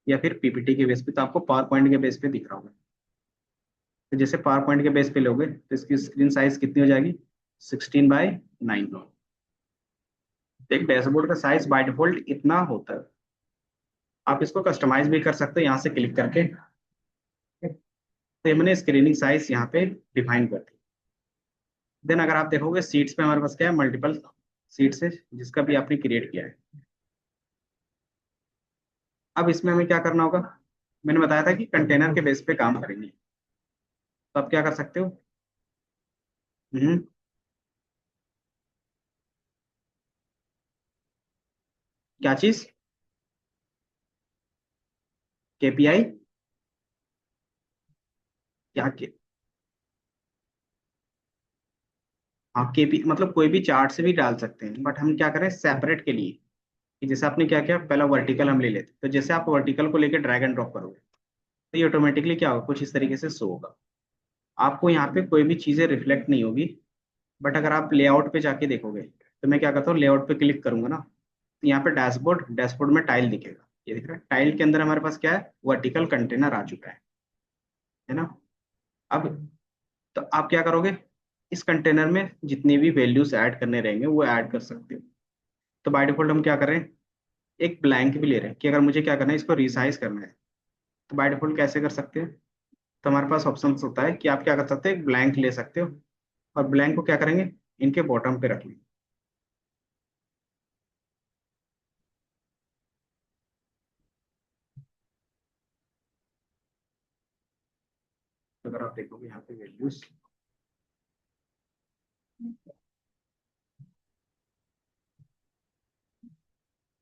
या फिर पीपीटी के बेस पे, तो आपको पावर पॉइंट के बेस पे दिख रहा होगा। तो जैसे पावर पॉइंट के बेस पे लोगे तो इसकी स्क्रीन साइज कितनी हो जाएगी, 16:9। एक डैशबोर्ड का साइज बाय डिफॉल्ट इतना होता है। आप इसको कस्टमाइज भी कर सकते हो यहाँ से क्लिक करके। तो ये मैंने स्क्रीनिंग साइज यहाँ पे डिफाइन कर दी। देन अगर आप देखोगे सीट्स पे हमारे पास क्या है, मल्टीपल सीट्स है, जिसका भी आपने क्रिएट किया है। अब इसमें हमें क्या करना होगा, मैंने बताया था कि कंटेनर के बेस पे काम करेंगे, तो आप क्या कर सकते हो। हम्म, क्या चीज, केपीआई? क्या के, हाँ केपी मतलब कोई भी चार्ट से भी डाल सकते हैं, बट हम क्या करें सेपरेट के लिए, कि जैसे आपने क्या किया, पहला वर्टिकल हम ले लेते, तो जैसे आप वर्टिकल को लेकर ड्रैग एंड ड्रॉप करोगे तो ये ऑटोमेटिकली क्या होगा, कुछ इस तरीके से शो होगा। आपको यहाँ पे कोई भी चीजें रिफ्लेक्ट नहीं होगी। बट अगर आप लेआउट पे जाके देखोगे, तो मैं क्या करता हूँ, लेआउट पे क्लिक करूंगा ना, तो यहाँ पे डैशबोर्ड, डैशबोर्ड में टाइल दिखेगा, ये दिख रहा है, टाइल के अंदर हमारे पास क्या है, वर्टिकल कंटेनर आ चुका है ना। अब तो आप क्या करोगे, इस कंटेनर में जितनी भी वैल्यूज ऐड करने रहेंगे वो ऐड कर सकते हो। तो बाय डिफॉल्ट हम क्या कर रहे हैं, एक ब्लैंक भी ले रहे हैं, कि अगर मुझे क्या करना है, इसको रिसाइज करना है, तो बाय डिफॉल्ट कैसे कर सकते हैं। तो हमारे पास ऑप्शन होता है कि आप क्या कर सकते हो, एक ब्लैंक ले सकते हो, और ब्लैंक को क्या करेंगे, इनके बॉटम पे रख लेंगे। तो अगर आप देखोगे यहाँ पे वैल्यूज,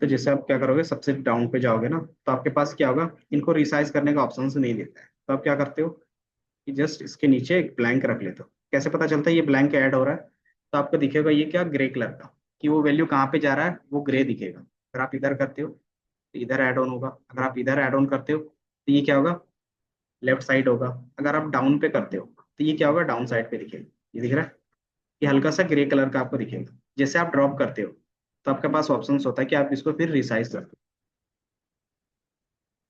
तो जैसे आप क्या करोगे, सबसे डाउन पे जाओगे ना, तो आपके पास क्या होगा, इनको रिसाइज करने का ऑप्शन नहीं देता है, तो आप क्या करते हो कि जस्ट इसके नीचे एक ब्लैंक रख लेते हो। कैसे पता चलता है ये ब्लैंक ऐड हो रहा है, तो आपको दिखेगा ये क्या, ग्रे कलर का, कि वो वैल्यू कहाँ पे जा रहा है, वो ग्रे दिखेगा। अगर आप इधर करते हो तो इधर ऐड ऑन होगा, अगर आप इधर ऐड ऑन करते हो तो ये क्या होगा, लेफ्ट साइड होगा। अगर आप डाउन पे करते हो तो ये क्या होगा, डाउन साइड पे दिखेगा। ये दिख रहा है, ये हल्का सा ग्रे कलर का आपको दिखेगा। जैसे आप ड्रॉप करते हो तो आपके पास ऑप्शन होता है कि आप इसको फिर रिसाइज कर दो।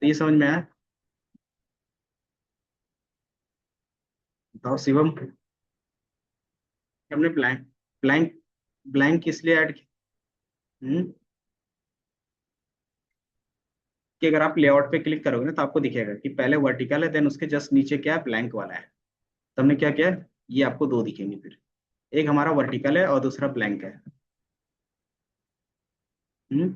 तो ये समझ में आया? बताओ शिवम, कि हमने ब्लैंक ब्लैंक ब्लैंक किस लिए ऐड किया, कि अगर आप लेआउट पे क्लिक करोगे ना तो आपको दिखेगा कि पहले वर्टिकल है, देन उसके जस्ट नीचे क्या है, ब्लैंक वाला है। तो हमने क्या किया, ये आपको दो दिखेंगे फिर, एक हमारा वर्टिकल है और दूसरा ब्लैंक है। हम्म,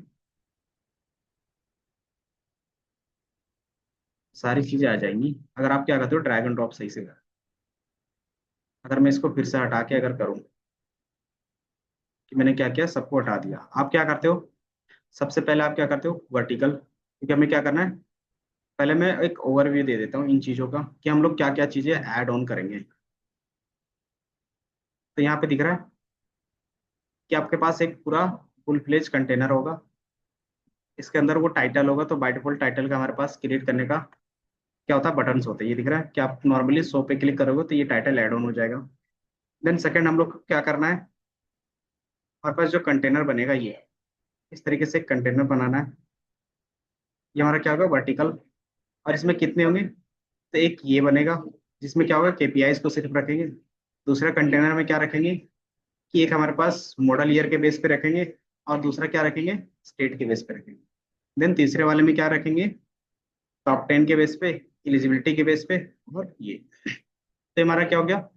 सारी चीजें आ जाएंगी अगर आप क्या करते हो, ड्रैग एंड ड्रॉप सही से कर। अगर मैं इसको फिर से हटा के अगर करूँ कि मैंने क्या किया, सबको हटा दिया, आप क्या करते हो, सबसे पहले आप क्या करते हो, वर्टिकल, क्योंकि हमें क्या करना है, पहले मैं एक ओवरव्यू दे देता हूँ इन चीज़ों का कि हम लोग क्या क्या चीज़ें ऐड ऑन करेंगे। तो यहाँ पे दिख रहा है कि आपके पास एक पूरा फुल फ्लेज कंटेनर होगा, इसके अंदर वो टाइटल होगा, तो बाय डिफॉल्ट टाइटल का हमारे पास क्रिएट करने का क्या होता है, बटन्स होते हैं, ये दिख रहा है कि आप नॉर्मली शो पे क्लिक करोगे तो ये टाइटल ऐड ऑन हो जाएगा। देन सेकंड हम लोग को क्या करना है, हमारे पास जो कंटेनर बनेगा ये इस तरीके से कंटेनर बनाना है। ये हमारा क्या होगा, वर्टिकल, और इसमें कितने होंगे, तो एक ये बनेगा जिसमें क्या होगा, केपीआईज को सिर्फ रखेंगे। दूसरा कंटेनर में क्या रखेंगे कि एक हमारे पास मॉडल ईयर के बेस पे रखेंगे, और दूसरा क्या रखेंगे, स्टेट के बेस पे रखेंगे। देन तीसरे वाले में क्या रखेंगे, टॉप 10 के बेस पे, एलिजिबिलिटी के बेस पे, और ये। तो हमारा क्या हो गया,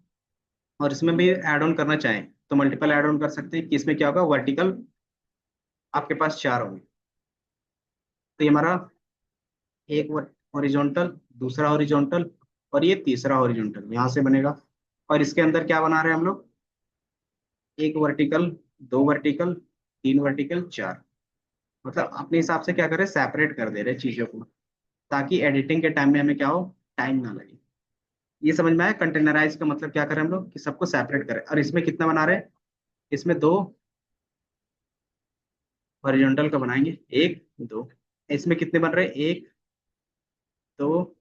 और इसमें भी ऐड ऑन करना चाहें तो मल्टीपल ऐड ऑन कर सकते हैं कि इसमें क्या होगा, वर्टिकल आपके पास चार होंगे। तो ये हमारा एक हॉरिजॉन्टल, दूसरा हॉरिजॉन्टल, और ये तीसरा हॉरिजॉन्टल यहाँ से बनेगा। और इसके अंदर क्या बना रहे हैं हम लोग, एक वर्टिकल, दो वर्टिकल, तीन वर्टिकल, चार। मतलब अपने हिसाब से क्या करें, सेपरेट कर दे रहे हैं चीजों को, ताकि एडिटिंग के टाइम में हमें क्या हो, टाइम ना लगे। ये समझ में आया, कंटेनराइज का मतलब क्या करें हम लोग कि सबको सेपरेट करें। और इसमें कितना बना रहे हैं, इसमें दो हॉरिजॉन्टल का बनाएंगे, एक दो। इसमें कितने बन रहे हैं, एक दो,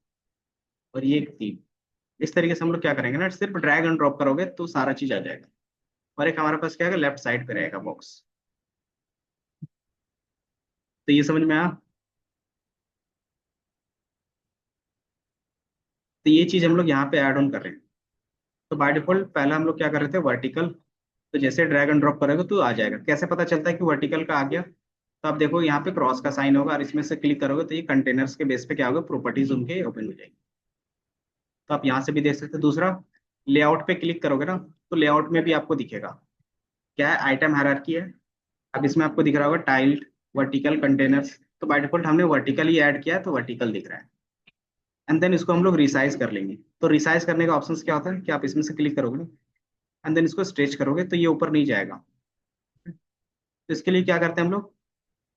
और ये तीन। इस तरीके से हम लोग क्या करेंगे ना, सिर्फ ड्रैग एंड ड्रॉप करोगे तो सारा चीज आ जाएगा। और एक हमारे पास क्या है, लेफ्ट साइड पे रहेगा बॉक्स। तो ये समझ में आया। तो ये चीज हम लोग यहाँ पे ऐड ऑन कर रहे हैं। तो बाय डिफॉल्ट पहला हम लोग क्या कर रहे थे, वर्टिकल। तो जैसे ड्रैग एंड ड्रॉप करोगे तो आ जाएगा। कैसे पता चलता है कि वर्टिकल का आ गया, तो आप देखो यहाँ पे क्रॉस का साइन होगा, और इसमें से क्लिक करोगे तो ये कंटेनर्स के बेस पे क्या होगा, प्रॉपर्टीज उनके ओपन हो जाएगी। तो आप यहाँ से भी देख सकते हो। दूसरा, लेआउट पे क्लिक करोगे ना, तो लेआउट में भी आपको दिखेगा क्या है, आइटम हायरार्की है। अब इसमें आपको दिख रहा होगा टाइल्ड, वर्टिकल, कंटेनर्स। तो बाय डिफॉल्ट हमने वर्टिकल ही ऐड किया है तो वर्टिकल दिख रहा है। एंड देन इसको हम लोग रिसाइज कर लेंगे। तो रिसाइज करने का ऑप्शन क्या होता है कि आप इसमें से क्लिक करोगे ना, एंड देन इसको स्ट्रेच करोगे तो ये ऊपर नहीं जाएगा। तो इसके लिए क्या करते हैं हम लोग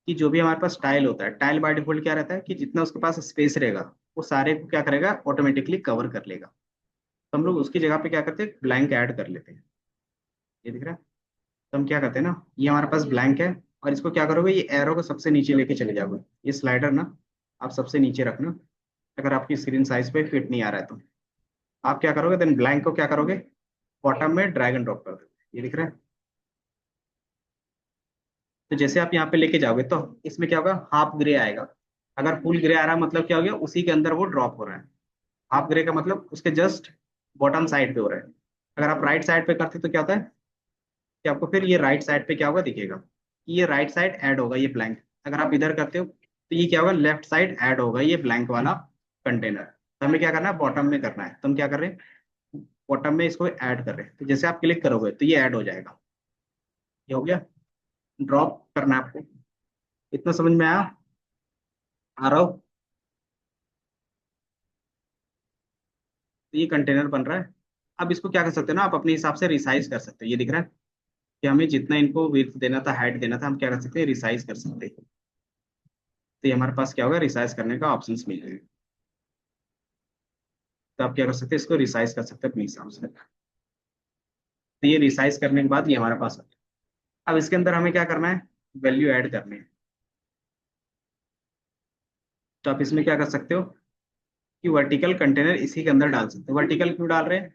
कि जो भी हमारे पास टाइल होता है, टाइल बाय डिफॉल्ट क्या रहता है कि जितना उसके पास स्पेस रहेगा वो सारे को क्या करेगा, ऑटोमेटिकली कवर कर लेगा। तो हम लोग उसकी जगह पे क्या करते हैं, ब्लैंक ऐड कर लेते हैं। ये दिख रहा है। तो हम क्या करते हैं ना, ये हमारे पास ब्लैंक है, और इसको क्या करोगे, ये एरो को सबसे नीचे लेके चले जाओगे। ये स्लाइडर ना आप सबसे नीचे रखना, अगर आपकी स्क्रीन साइज पे फिट नहीं आ रहा है तो। आप क्या करोगे, देन ब्लैंक को क्या करोगे, बॉटम में ड्रैग एंड ड्रॉप कर दोगे। ये दिख रहा है। तो जैसे आप यहाँ पे लेके जाओगे तो इसमें क्या होगा, हाफ ग्रे आएगा। अगर फुल ग्रे आ रहा है मतलब क्या हो गया, उसी के अंदर वो ड्रॉप हो रहा है। हाफ ग्रे का मतलब उसके जस्ट बॉटम साइड पे हो रहा है। अगर आप राइट साइड पे करते तो क्या होता है कि आपको फिर ये राइट साइड पे क्या होगा, दिखेगा कि ये राइट साइड ऐड होगा, ये ब्लैंक। अगर आप इधर करते हो तो ये क्या होगा, लेफ्ट साइड ऐड होगा ये ब्लैंक वाला कंटेनर। तो हमें क्या करना है, बॉटम में करना है। तो हम क्या कर रहे हैं, बॉटम में इसको ऐड कर रहे हैं। तो जैसे आप क्लिक करोगे तो ये ऐड हो जाएगा। ये हो गया। ड्रॉप करना है आपको। इतना समझ में आया, आ रहा हो। तो ये कंटेनर बन रहा है। अब इसको क्या कर सकते हैं ना, आप अपने हिसाब से रिसाइज कर सकते हैं। ये दिख रहा है कि हमें जितना इनको विड्थ देना था, हाइट देना था, हम क्या कर सकते हैं, रिसाइज कर सकते हैं। तो ये हमारे पास क्या होगा, रिसाइज करने का ऑप्शन मिल जाएगा। तो आप क्या कर सकते हैं, इसको रिसाइज कर सकते हैं अपने हिसाब से। तो ये रिसाइज करने के बाद ये हमारे पास आ गया। अब इसके अंदर हमें क्या करना है, वैल्यू ऐड करनी है। तो आप इसमें क्या कर सकते हो कि वर्टिकल कंटेनर इसी के अंदर डाल सकते हो। वर्टिकल क्यों डाल रहे हैं,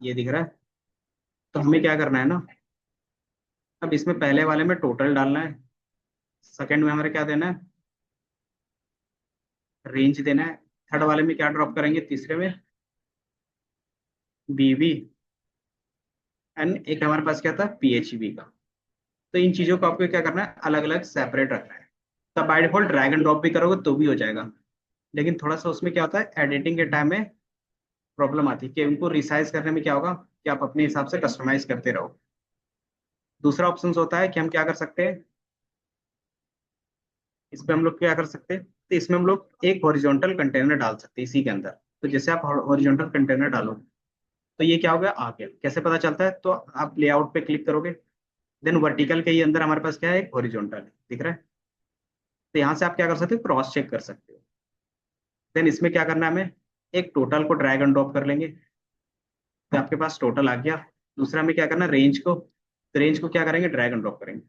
ये दिख रहा है। तो हमें क्या करना है ना, अब इसमें पहले वाले में टोटल डालना है, सेकंड में हमारे क्या देना है, रेंज देना है। थर्ड वाले में क्या ड्रॉप करेंगे, तीसरे में बीवी, एंड एक हमारे पास क्या था, पीएचबी का। तो इन चीजों को आपको क्या करना है, अलग अलग सेपरेट रखना है। तो by default drag and drop भी करोगे तो भी हो जाएगा। लेकिन थोड़ा सा उसमें क्या होता है, एडिटिंग के टाइम में प्रॉब्लम आती है कि उनको रिसाइज करने में क्या होगा कि आप अपने हिसाब से कस्टमाइज करते रहो। दूसरा ऑप्शन होता है कि हम क्या कर सकते हैं, इस पे हम लोग क्या कर सकते हैं, तो इसमें हम लोग एक हॉरिजॉन्टल कंटेनर डाल सकते हैं इसी के अंदर। तो जैसे आप हॉरिजॉन्टल कंटेनर डालो तो ये क्या हो गया, आ गया। कैसे पता चलता है, तो आप लेआउट पे क्लिक करोगे, देन वर्टिकल के ही अंदर हमारे पास क्या है, एक हॉरिजॉन्टल है, दिख रहा है। तो यहाँ से आप क्या कर सकते हो, क्रॉस चेक कर सकते हो। देन इसमें क्या करना है हमें, एक टोटल को ड्रैग एंड ड्रॉप कर लेंगे, तो आपके पास टोटल आ गया। दूसरा में क्या करना, रेंज को, तो रेंज को क्या करेंगे, ड्रैग एंड ड्रॉप करेंगे।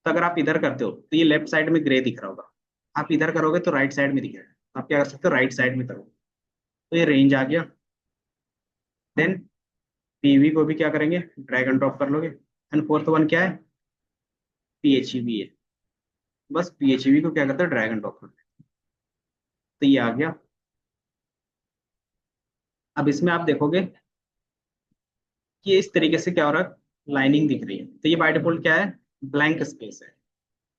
तो अगर आप इधर करते हो तो ये लेफ्ट साइड में ग्रे दिख रहा होगा, आप इधर करोगे तो राइट साइड में दिखेगा, तो आप क्या कर सकते हो, राइट साइड में करोगे तो ये रेंज आ गया। देन पीवी को भी क्या करेंगे, ड्रैग एंड ड्रॉप कर लोगे। एंड फोर्थ वन क्या है, पीएचईवी है, बस पीएचईवी को क्या करते हैं, ड्रैग एंड ड्रॉप करते हैं, तो ये आ गया। अब इसमें आप देखोगे कि इस तरीके से क्या हो रहा है, लाइनिंग दिख रही है, तो ये बाय डिफॉल्ट क्या है, ब्लैंक स्पेस है,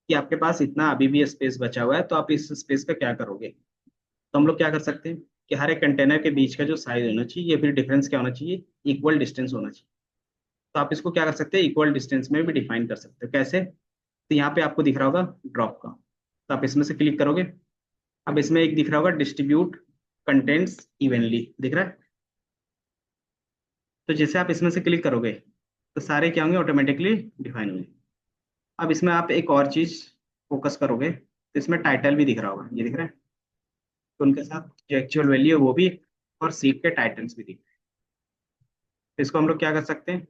कि आपके पास इतना अभी भी स्पेस बचा हुआ है, तो आप इस स्पेस का क्या करोगे। तो हम लोग क्या कर सकते हैं कि हर एक कंटेनर के बीच का जो साइज होना चाहिए, या फिर डिफरेंस क्या होना चाहिए, इक्वल डिस्टेंस होना चाहिए। तो आप इसको क्या कर सकते हैं, इक्वल डिस्टेंस में भी डिफाइन कर सकते हो। कैसे, तो यहाँ पे आपको दिख रहा होगा ड्रॉप का, तो आप इसमें से क्लिक करोगे। अब इसमें एक दिख रहा होगा डिस्ट्रीब्यूट कंटेंट्स इवनली, दिख रहा है। तो जैसे आप इसमें से क्लिक करोगे तो सारे क्या होंगे, ऑटोमेटिकली डिफाइन होंगे। अब इसमें आप एक और चीज फोकस करोगे, तो इसमें टाइटल भी दिख रहा होगा, ये दिख रहा है। तो उनके साथ जो एक्चुअल वैल्यू है वो भी, और सीट के टाइटल्स भी दिख रहे हैं। तो इसको हम लोग क्या कर सकते हैं,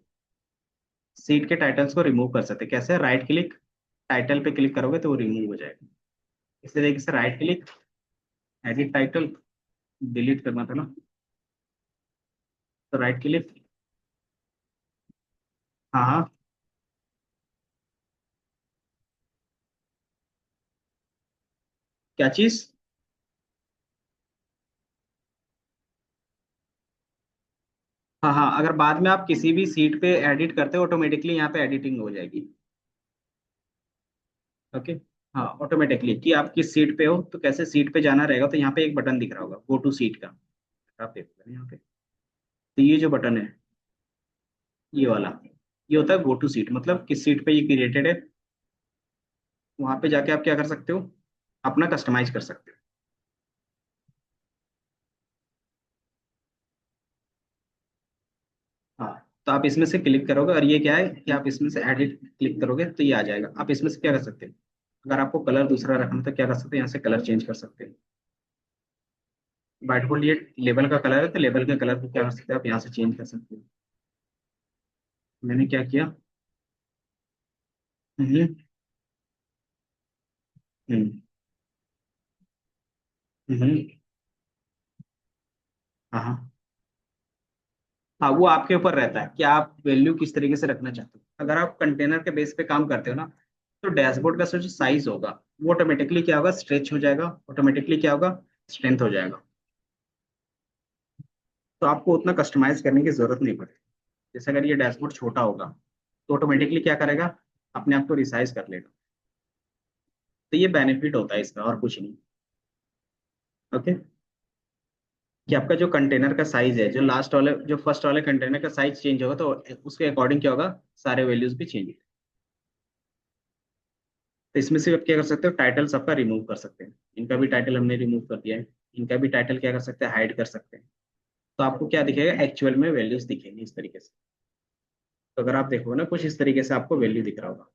सीट के टाइटल्स को रिमूव कर सकते हैं। कैसे, राइट क्लिक, टाइटल पे क्लिक करोगे तो वो रिमूव हो जाएगा। इस तरीके से right click, edit title, delete करना था ना, तो राइट क्लिक, हाँ हाँ, क्या चीज, हाँ हाँ, अगर बाद में आप किसी भी सीट पे एडिट करते हो ऑटोमेटिकली यहाँ पे एडिटिंग हो जाएगी। ओके, हाँ ऑटोमेटिकली, कि आप किस सीट पे हो, तो कैसे सीट पे जाना रहेगा, तो यहाँ पे एक बटन दिख रहा होगा गो टू सीट का, आप देखो यहाँ पे, तो ये जो बटन है, ये वाला, ये होता है गो टू सीट, मतलब किस सीट पे ये क्रिएटेड है, वहां पे जाके आप क्या कर सकते हो, अपना कस्टमाइज कर सकते हो। हाँ, तो आप इसमें से क्लिक करोगे, और ये क्या है कि आप इसमें से एडिट क्लिक करोगे तो ये आ जाएगा। आप इसमें से क्या कर सकते हो, अगर आपको कलर दूसरा रखना है तो क्या कर सकते हैं, यहाँ से कलर चेंज कर सकते हैं। बाय डिफॉल्ट ये लेबल का कलर है, तो लेबल के कलर को क्या कर सकते हैं, आप यहाँ से चेंज कर सकते हो। मैंने क्या किया, हम्म हम्म हम्म, हाँ हाँ हाँ, वो आपके ऊपर रहता है कि आप वैल्यू किस तरीके से रखना चाहते हो। अगर आप कंटेनर के बेस पे काम करते हो ना, तो डैशबोर्ड का जो साइज होगा वो ऑटोमेटिकली क्या होगा, स्ट्रेच हो जाएगा, ऑटोमेटिकली क्या होगा, स्ट्रेंथ हो जाएगा। तो आपको उतना कस्टमाइज करने की जरूरत नहीं पड़ेगी। जैसे अगर ये डैशबोर्ड छोटा होगा तो ऑटोमेटिकली क्या करेगा, अपने आप को रिसाइज कर लेगा। तो ये बेनिफिट होता है इसका, और कुछ नहीं। ओके, कि आपका जो कंटेनर का साइज है, जो लास्ट वाले, जो फर्स्ट वाले कंटेनर का साइज चेंज होगा, तो उसके अकॉर्डिंग क्या होगा, सारे वैल्यूज भी चेंज। तो इसमें से आप क्या कर सकते हो, टाइटल सबका रिमूव कर सकते हैं। इनका भी टाइटल हमने रिमूव कर दिया है, इनका भी टाइटल क्या कर सकते हैं, हाइड कर सकते हैं। तो आपको क्या दिखेगा, एक्चुअल में वैल्यूज दिखेंगी इस तरीके से। तो अगर आप देखो ना, कुछ इस तरीके से आपको वैल्यू दिख रहा होगा,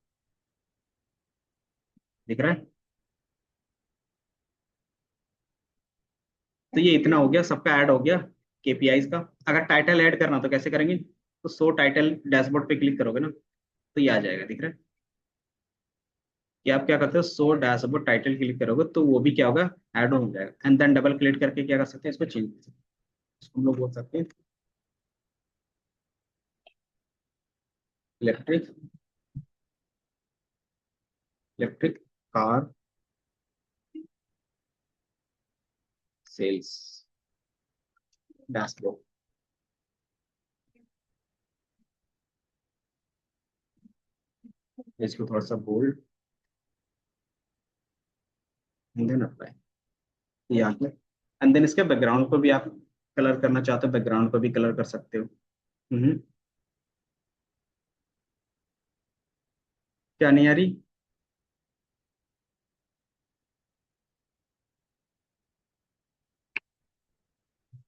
दिख रहा है। तो ये इतना हो गया, सबका ऐड हो गया केपीआईज का। अगर टाइटल ऐड करना तो कैसे करेंगे, तो सो टाइटल डैशबोर्ड पे क्लिक करोगे ना, तो ये आ जाएगा, दिख रहा है। कि आप क्या करते हो, सो डैशबोर्ड टाइटल क्लिक करोगे तो वो भी क्या होगा, ऐड ऑन हो जाएगा। एंड देन डबल क्लिक करके क्या कर सकते हैं, इसको चेंज कर सकते हैं। इसको हम लोग बोल सकते हैं electric, electric car sales dashboard. इसको थोड़ा सा बोल्ड, एंड देन अप्लाई, ये आ गया। एंड देन इसके बैकग्राउंड को भी आप कलर करना चाहते हो, बैकग्राउंड को भी कलर कर सकते हो। हम्म, क्या नहीं आ रही?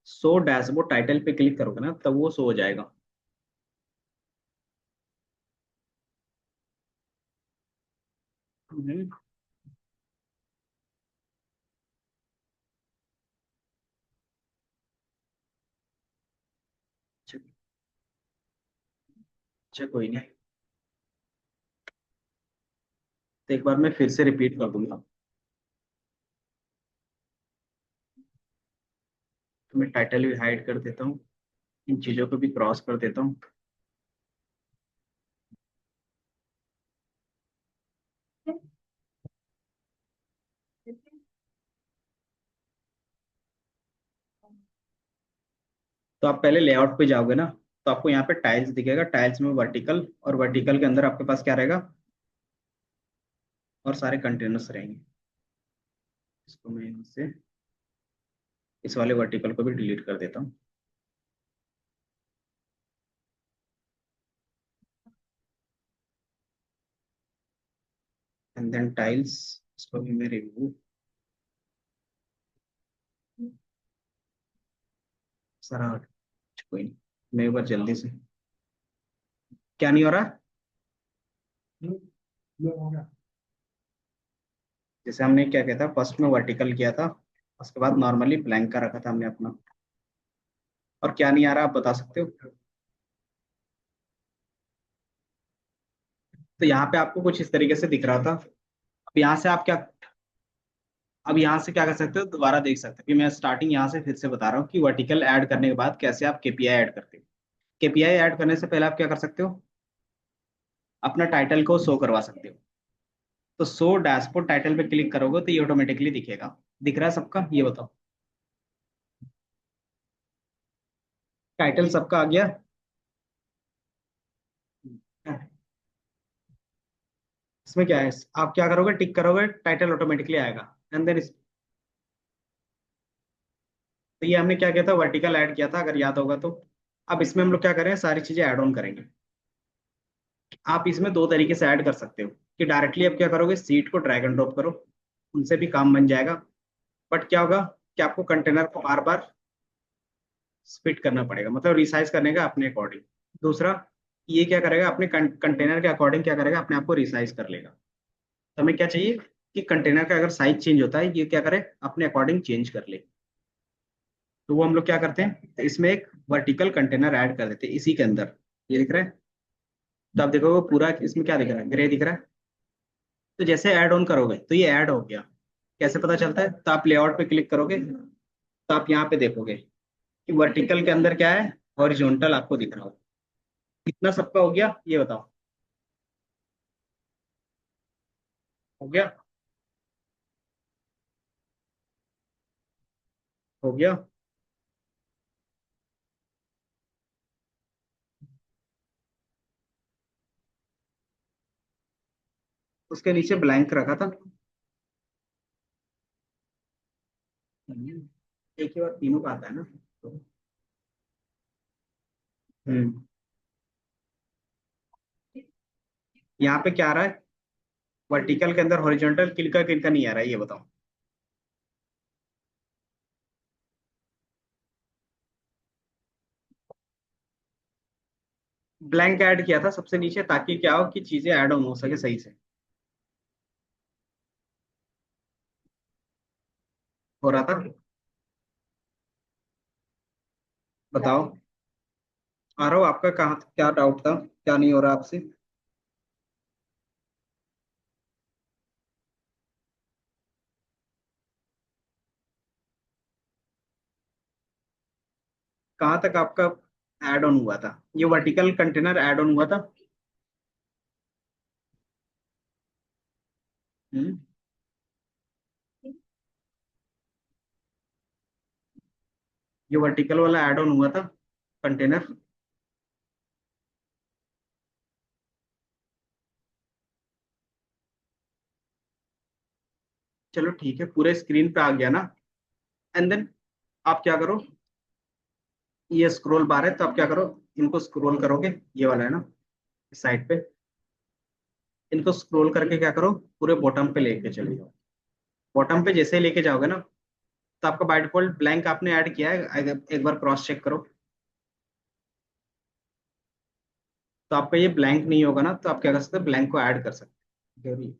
शो डैशबोर्ड टाइटल पे क्लिक करोगे ना तब वो शो हो जाएगा। हम्म, अच्छा। अच्छा, कोई नहीं। तो एक बार मैं फिर से रिपीट कर दूंगा। तो मैं टाइटल भी हाइड कर देता हूँ, इन चीज़ों को भी क्रॉस कर देता हूँ। तो आप पहले लेआउट पे जाओगे ना, तो आपको यहाँ पे टाइल्स दिखेगा, टाइल्स में वर्टिकल, और वर्टिकल के अंदर आपके पास क्या रहेगा, और सारे कंटेनर्स रहेंगे। इसको मैं यहाँ से इस वाले वर्टिकल को भी डिलीट कर देता हूँ। एंड देन टाइल्स, इसको भी मैं रिमूव। सारा कोई नहीं, मैं एक बार जल्दी से। क्या नहीं हो रहा? जैसे हमने क्या किया था, फर्स्ट में वर्टिकल किया था, उसके बाद नॉर्मली ब्लैंक का रखा था हमने अपना। और क्या नहीं आ रहा आप बता सकते हो? तो यहाँ पे आपको कुछ इस तरीके से दिख रहा था। अब यहाँ से आप क्या, अब यहाँ से क्या कर सकते हो, दोबारा देख सकते हो कि मैं स्टार्टिंग यहाँ से फिर से बता रहा हूँ कि वर्टिकल ऐड करने के बाद कैसे आप केपीआई ऐड करते हो। केपीआई ऐड करने से पहले आप क्या कर सकते हो, अपना टाइटल को शो करवा सकते हो। तो शो डैशबोर्ड टाइटल पे क्लिक करोगे तो ये ऑटोमेटिकली दिखेगा। दिख रहा है सबका, ये बताओ। टाइटल सबका आ गया? इसमें क्या है, आप क्या करोगे, टिक करोगे, टाइटल ऑटोमेटिकली आएगा। एंड देन, तो ये हमने क्या किया था, वर्टिकल ऐड किया था, अगर याद होगा तो। अब इसमें हम लोग क्या करें, सारी चीजें ऐड ऑन करेंगे। आप इसमें दो तरीके से ऐड कर सकते हो, कि डायरेक्टली आप क्या करोगे, सीट को ड्रैग एंड ड्रॉप करो, उनसे भी काम बन जाएगा। बट क्या होगा कि आपको कंटेनर को बार बार स्प्लिट करना पड़ेगा, मतलब रिसाइज करने का अपने अकॉर्डिंग। दूसरा, ये क्या करेगा, अपने कंटेनर के अकॉर्डिंग क्या करेगा, अपने आप को रिसाइज कर लेगा। तो हमें क्या चाहिए कि कंटेनर का अगर साइज चेंज होता है, ये क्या करे, अपने अकॉर्डिंग चेंज कर ले। तो वो हम लोग क्या करते हैं, तो इसमें एक वर्टिकल कंटेनर ऐड कर देते हैं इसी के अंदर। ये दिख रहा है? तो आप देखोगे पूरा इसमें क्या दिख रहा है, ग्रे दिख रहा है। तो जैसे ऐड ऑन करोगे तो ये ऐड हो गया। कैसे पता चलता है, तो आप लेआउट पे क्लिक करोगे, तो आप यहाँ पे देखोगे कि वर्टिकल के अंदर क्या है, हॉरिजॉन्टल आपको दिख रहा हो। कितना सबका हो गया ये बताओ? हो गया? हो गया। उसके नीचे ब्लैंक रखा था। एक ही बार तीनों का आता है ना। तो, हम्म, यहाँ पे क्या आ रहा है, वर्टिकल के अंदर हॉरिजॉन्टल किनका नहीं आ रहा है, ये बताओ? ब्लैंक ऐड किया था सबसे नीचे, ताकि क्या हो कि चीजें ऐड ऑन हो सके सही से। हो रहा था? बताओ। आ रहा हो, आपका कहाँ क्या डाउट था, क्या नहीं हो रहा आपसे? कहाँ तक आपका ऐड ऑन हुआ था, ये वर्टिकल कंटेनर ऐड ऑन हुआ था? हम्म, ये वर्टिकल वाला ऐड ऑन हुआ था कंटेनर? चलो ठीक है, पूरे स्क्रीन पे आ गया ना। एंड देन आप क्या करो, ये स्क्रॉल बार है तो आप क्या करो, इनको स्क्रॉल करोगे, ये वाला है ना, इस साइड पे। इनको स्क्रॉल करके क्या करो, पूरे बॉटम पे लेके चले जाओ। बॉटम पे जैसे ही लेके जाओगे ना, तो आपका बाय डिफॉल्ट ब्लैंक आपने ऐड किया है, अगर एक बार क्रॉस चेक करो। तो आपका ये ब्लैंक नहीं होगा ना, तो आप क्या कर सकते हो, ब्लैंक को ऐड कर सकते हो।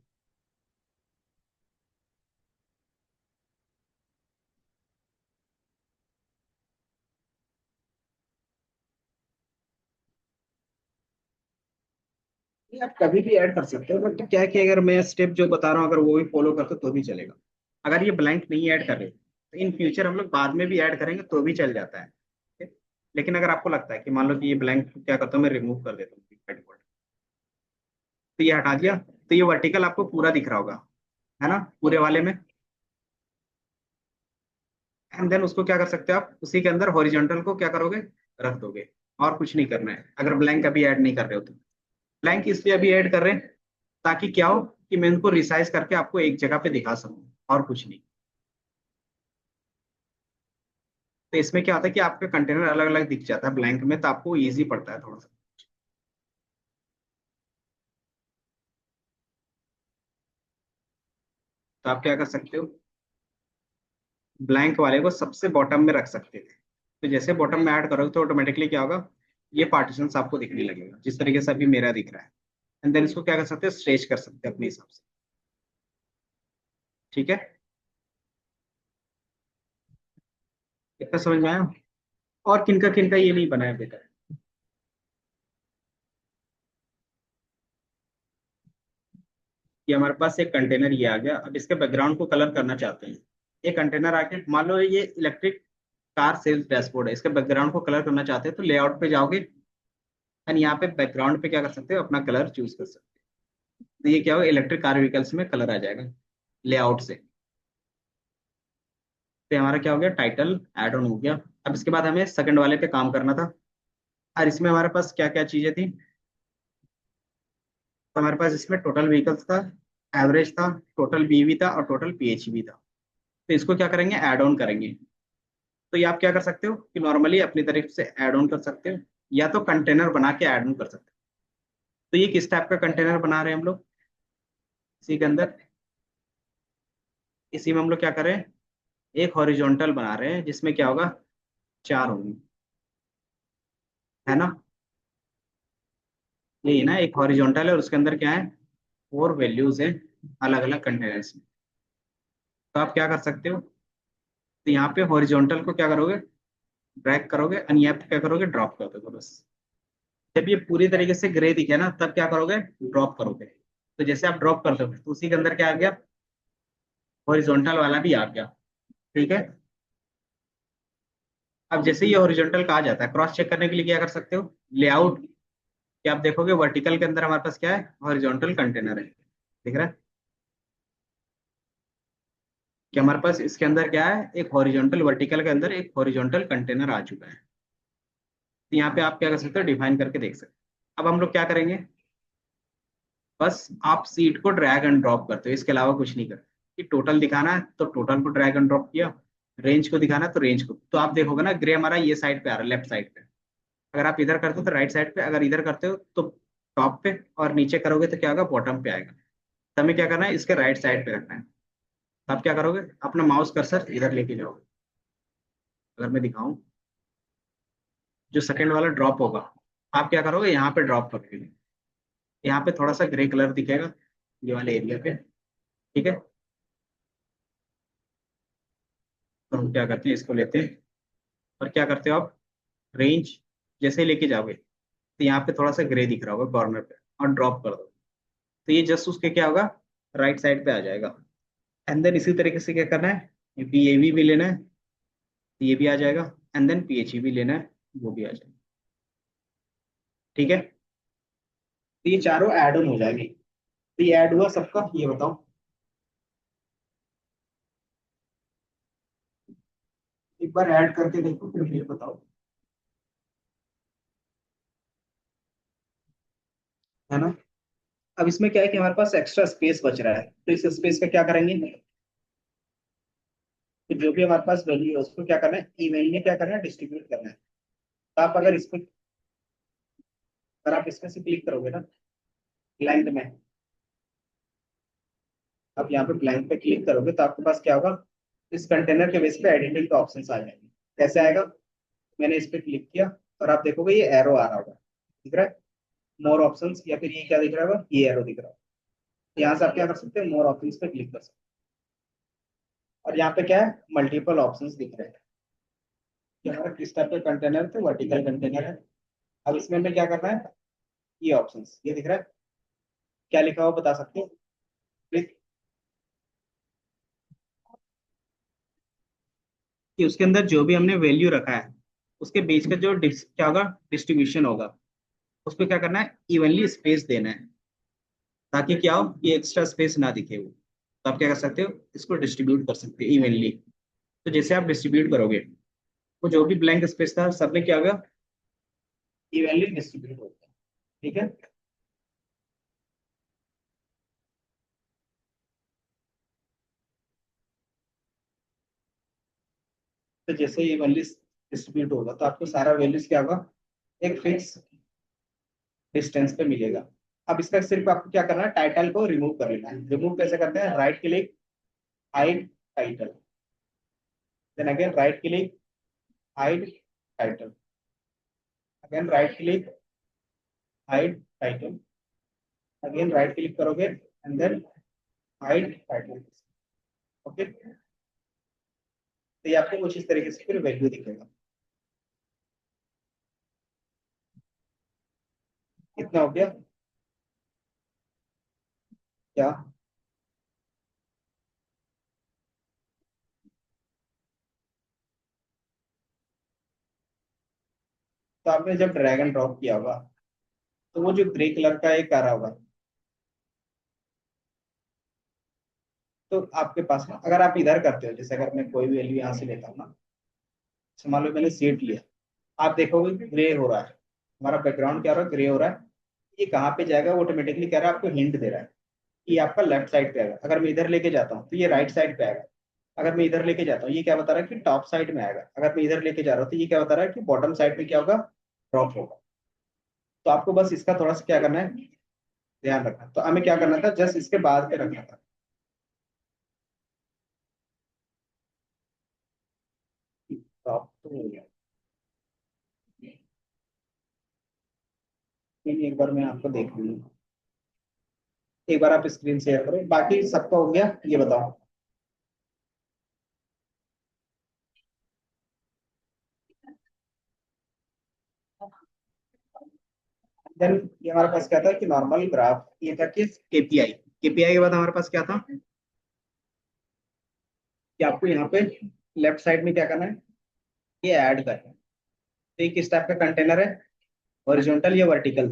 ये आप कभी भी ऐड कर सकते हो, बट क्या है कि अगर मैं स्टेप जो बता रहा हूँ अगर वो भी फॉलो करते हो तो भी चलेगा। अगर ये ब्लैंक नहीं ऐड कर रहे तो इन फ्यूचर हम लोग बाद में भी ऐड करेंगे तो भी चल जाता है, ठीक है? लेकिन अगर आपको लगता है कि मान लो कि ये ब्लैंक क्या करता हूँ मैं रिमूव कर देता हूँ by default, तो ये हटा दिया, तो ये वर्टिकल आपको पूरा दिख रहा होगा, है ना, पूरे वाले में। एंड देन उसको क्या कर सकते हो आप, उसी के अंदर हॉरिजॉन्टल को क्या करोगे, रख दोगे। और कुछ नहीं करना है अगर ब्लैंक अभी ऐड नहीं कर रहे हो तो। ब्लैंक इसलिए अभी ऐड कर रहे हैं ताकि क्या हो कि मैं इनको रिसाइज करके आपको एक जगह पे दिखा सकूं, और कुछ नहीं। तो इसमें क्या होता है कि आपका कंटेनर अलग अलग दिख जाता है ब्लैंक में, तो आपको इजी पड़ता है थोड़ा सा। तो आप क्या कर सकते हो, ब्लैंक वाले को सबसे बॉटम में रख सकते थे। तो जैसे बॉटम में ऐड करोगे तो ऑटोमेटिकली क्या होगा, ये पार्टीशन आपको दिखने लगेगा जिस तरीके से अभी मेरा दिख रहा है। एंड देन इसको क्या कर सकते हो, स्ट्रेच कर सकते हैं अपने हिसाब से। ठीक है, इतना समझ में आया? और किनका किनका ये नहीं बनाया बेटा? कि हमारे पास एक कंटेनर ये आ गया, अब इसके बैकग्राउंड को कलर करना चाहते हैं। ये कंटेनर आके मान लो ये इलेक्ट्रिक कार सेल्स डैशबोर्ड है, इसके बैकग्राउंड को कलर करना चाहते हैं तो लेआउट पे जाओगे, एंड यहाँ पे बैकग्राउंड पे क्या कर सकते हो, अपना कलर चूज कर सकते हो। तो ये क्या होगा, इलेक्ट्रिक कार व्हीकल्स में कलर आ जाएगा लेआउट से। तो हमारा क्या हो गया, टाइटल ऐड ऑन हो गया। अब इसके बाद हमें सेकंड वाले पे काम करना था। और इसमें हमारे पास क्या क्या चीजें थी, तो हमारे पास इसमें टोटल व्हीकल्स था, एवरेज था, टोटल बीवी था और टोटल पीएचवी था। तो इसको क्या करेंगे, ऐड ऑन करेंगे। तो ये आप क्या कर सकते हो कि नॉर्मली अपनी तरफ से ऐड ऑन कर सकते हो, या तो कंटेनर बना के ऐड ऑन कर सकते हो। तो ये किस टाइप का कंटेनर बना रहे हैं हम लोग, इसी के अंदर, इसी में हम लोग क्या कर रहे हैं, एक हॉरिजॉन्टल बना रहे हैं जिसमें क्या होगा, चार होंगे, है ना। यही ना, एक हॉरिजॉन्टल है और उसके अंदर क्या है, फोर वैल्यूज है अलग अलग कंटेनर्स में। तो आप क्या कर सकते हो, तो यहाँ पे हॉरिजॉन्टल को क्या करोगे, ड्रैग करोगे, और यहाँ पे क्या करोगे, ड्रॉप कर दोगे बस। जब ये पूरी तरीके से ग्रे दिखे ना तब क्या करोगे, ड्रॉप करोगे। तो जैसे आप ड्रॉप कर दोगे तो उसी के अंदर क्या आ गया, हॉरिजॉन्टल वाला भी आ गया। ठीक है, अब जैसे ये हॉरिजॉन्टल कहा जाता है, क्रॉस चेक करने के लिए क्या कर सकते हो, लेआउट, कि आप देखोगे वर्टिकल के अंदर हमारे पास क्या है, हॉरिजॉन्टल कंटेनर है, दिख रहा है कि हमारे पास इसके अंदर क्या है, एक हॉरिजॉन्टल, वर्टिकल के अंदर एक हॉरिजॉन्टल कंटेनर आ चुका है। तो यहाँ पे आप क्या कर सकते हो, डिफाइन करके देख सकते हो। अब हम लोग क्या करेंगे, बस आप सीट को ड्रैग एंड ड्रॉप करते हो, इसके अलावा कुछ नहीं करते। कि टोटल दिखाना है तो टोटल को ड्रैग एंड ड्रॉप किया, रेंज को दिखाना है तो रेंज को। तो आप देखोगे ना ग्रे हमारा ये साइड पे आ रहा है, लेफ्ट साइड पे। अगर आप इधर करते हो तो राइट साइड पे, अगर इधर करते हो तो टॉप पे, और नीचे करोगे तो क्या होगा, बॉटम पे आएगा। तो हमें क्या करना है, इसके राइट साइड पे रखना है। तो आप क्या करोगे, अपना माउस कर्सर इधर लेके जाओगे। अगर मैं दिखाऊं, जो सेकंड वाला ड्रॉप होगा, आप क्या करोगे, यहाँ पे ड्रॉप करोगे। यहाँ पे थोड़ा सा ग्रे कलर दिखेगा ये वाले एरिया पे। ठीक है, तो हम क्या करते हैं, इसको लेते हैं और क्या करते हो आप, रेंज जैसे ही लेके जाओगे तो यहाँ पे थोड़ा सा ग्रे दिख रहा होगा कॉर्नर पे, और ड्रॉप कर दो। तो ये जस्ट उसके क्या होगा, राइट साइड पे आ जाएगा। एंड देन इसी तरीके से क्या करना है, पीएवी भी लेना है, तो ये भी आ जाएगा। एंड देन पीएचई भी लेना है, वो भी आ जाएगा। ठीक है, तो ये चारों ऐड ऑन हो जाएंगे। तो ये ऐड हुआ सबका, ये बताओ, एक बार ऐड करके देखो फिर ये बताओ, है ना। अब इसमें क्या है कि हमारे पास एक्स्ट्रा स्पेस बच रहा है, तो इस स्पेस का क्या करेंगे, तो जो भी हमारे पास वैल्यू है उसको क्या करना है, इवेंटली क्या करना है, डिस्ट्रीब्यूट करना है। तो आप अगर इसको, अगर आप इसमें से क्लिक करोगे ना, लेंथ में, आप यहाँ पे ब्लैंक पे क्लिक करोगे तो आपके पास क्या होगा, इस कंटेनर के बेस पे एडिटिंग के ऑप्शन आ जाएंगे। कैसे आएगा, मैंने इस पे क्लिक किया और आप देखोगे ये एरो आ रहा होगा, दिख रहा है, मोर ऑप्शंस, या फिर ये क्या दिख रहा होगा, ये एरो दिख रहा होगा। यहाँ से आप क्या कर सकते हैं, मोर ऑप्शंस पे क्लिक कर सकते हैं और यहाँ पे क्या है, मल्टीपल ऑप्शंस दिख रहे हैं कि हमारा किस टाइप का कंटेनर है, तो वर्टिकल कंटेनर है। अब इसमें हमें क्या करना है, ये ऑप्शंस ये दिख रहा है, क्या लिखा हुआ बता सकते हो प्लीज, कि उसके अंदर जो भी हमने वैल्यू रखा है उसके बीच का जो क्या होगा, डिस्ट्रीब्यूशन होगा, उस पर क्या करना है, इवनली स्पेस देना है, ताकि क्या हो, ये एक्स्ट्रा स्पेस ना दिखे वो। तो आप क्या कर सकते हो, इसको डिस्ट्रीब्यूट कर सकते हो इवनली। तो जैसे आप डिस्ट्रीब्यूट करोगे, वो जो भी ब्लैंक स्पेस था सब में क्या होगा, इवनली डिस्ट्रीब्यूट होगा। ठीक है, तो जैसे इवनली डिस्ट्रीब्यूट होगा तो आपको सारा वैल्यूज क्या होगा, एक फिक्स डिस्टेंस पे मिलेगा। अब इसका सिर्फ आपको क्या करना है, टाइटल को रिमूव कर लेना है। रिमूव कैसे करते हैं, right click, hide title, then again right click, hide title, again right click, hide title, again right click करोगे and then hide title. Okay, तो ये आपको कुछ इस तरीके से फिर वैल्यू दिखेगा। कितना हो गया क्या, तो आपने जब ड्रैग एंड ड्रॉप किया होगा तो वो जो ग्रे कलर का एक आ रहा होगा, तो आपके पास ना, अगर आप इधर करते हो, जैसे अगर मैं कोई भी वैल्यू यहाँ से लेता हूँ ना, जैसे मान लो मैंने सीट लिया, आप देखोगे ग्रे हो रहा है, हमारा बैकग्राउंड क्या हो रहा है, ग्रे हो रहा है। ये कहाँ पे जाएगा, ऑटोमेटिकली कह रहा है, आपको हिंट दे रहा है कि ये आपका लेफ्ट साइड पे आएगा। अगर मैं इधर लेके जाता हूँ तो ये राइट साइड पे आएगा। अगर मैं इधर लेके जाता हूँ, ये क्या बता रहा है कि टॉप साइड में आएगा। अगर मैं इधर लेके जा रहा हूँ तो ये क्या बता रहा है कि बॉटम साइड में क्या होगा, ड्रॉप होगा। तो आपको बस इसका थोड़ा सा क्या करना है, ध्यान रखना। तो हमें क्या करना था, जस्ट इसके बाद पे रखना था। ड्रॉप तो हो गया, लेकिन एक बार मैं आपको देख लूंगा, एक बार आप स्क्रीन शेयर करो, बाकी सबका हो गया, ये बताओ। देन ये हमारे पास क्या था कि नॉर्मल ग्राफ, ये था कि केपीआई, केपीआई के बाद हमारे पास क्या था कि आपको यहाँ पे लेफ्ट साइड में क्या करना है, ये ऐड करना है। तो ये किस टाइप का कंटेनर है, हॉरिजॉन्टल या वर्टिकल,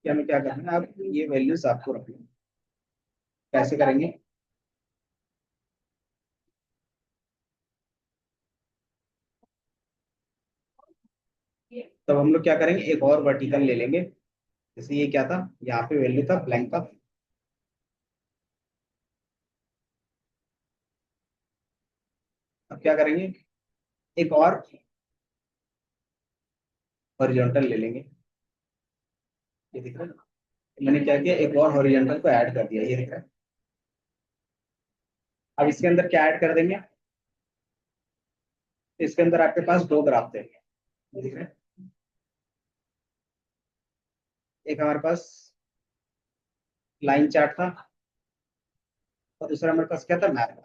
कि हमें क्या करना है, आप ये वैल्यूज आपको रखनी है। कैसे करेंगे, तब हम लोग क्या करेंगे, एक और वर्टिकल ले लेंगे। जैसे ये क्या था, यहाँ पे वैल्यू था ब्लैंक का, अब क्या करेंगे, एक और हॉरिजॉन्टल ले लेंगे। ये दिख रहा है, मैंने क्या किया, एक और हॉरिजॉन्टल को ऐड कर दिया, ये दिख रहा है। अब इसके अंदर क्या ऐड कर देंगे, इसके अंदर आपके पास दो ग्राफ थे, ये दिख रहा है। एक हमारे पास लाइन चार्ट था और दूसरा हमारे पास क्या था, मैप था।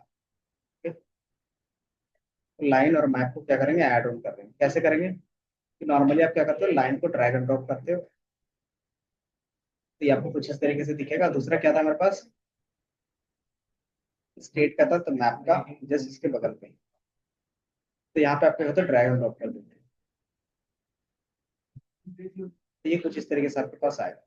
लाइन और मैप को क्या करेंगे, ऐड ऑन कर देंगे। कैसे करेंगे, कि नॉर्मली आप क्या करते हो, लाइन को ड्रैग एंड ड्रॉप करते हो, तो ये आपको कुछ इस तरीके से दिखेगा। दूसरा क्या था हमारे पास, स्टेट का था, तो मैप का जस्ट इसके बगल पे, तो यहाँ पे आप क्या करते हो, ड्रैग एंड ड्रॉप कर देते हो। तो ये कुछ इस तरीके से आपके पास आएगा।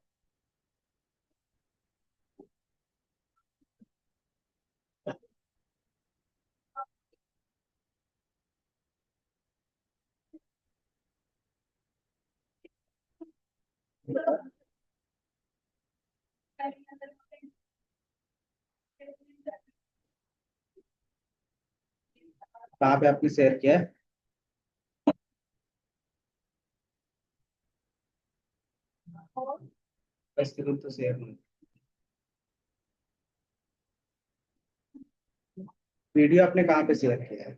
कहाँ पे आपने शेयर किया है, बस तुरंत तो शेयर नहीं। वीडियो आपने कहाँ पे शेयर किया है?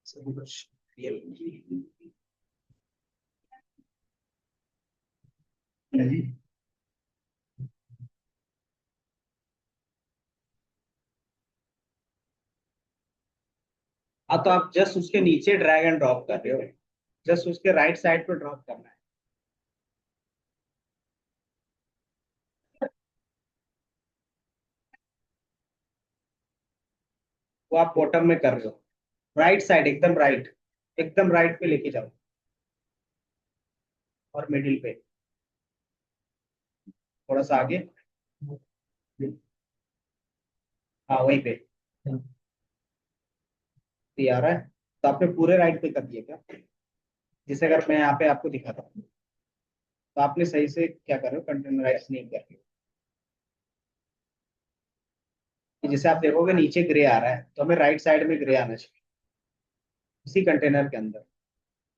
सभी कुछ रियल नहीं। हाँ, तो आप जस्ट उसके नीचे ड्रैग एंड ड्रॉप कर रहे हो। जस्ट उसके राइट साइड पे ड्रॉप करना है। वो आप बॉटम में कर रहे हो। राइट साइड, एकदम राइट। एकदम राइट पे लेके जाओ। और मिडिल पे। थोड़ा सा आगे। हाँ, वहीं पे। ये आ रहा है। तो आपने पूरे राइट पे कर दिया क्या? जैसे अगर मैं यहाँ पे आपको दिखाता हूँ, तो आपने सही से क्या कर रहे हो, कंटेनराइज नहीं कर रहे हो। जैसे आप देखोगे नीचे ग्रे आ रहा है, तो हमें राइट साइड में ग्रे आना चाहिए। इसी कंटेनर के अंदर।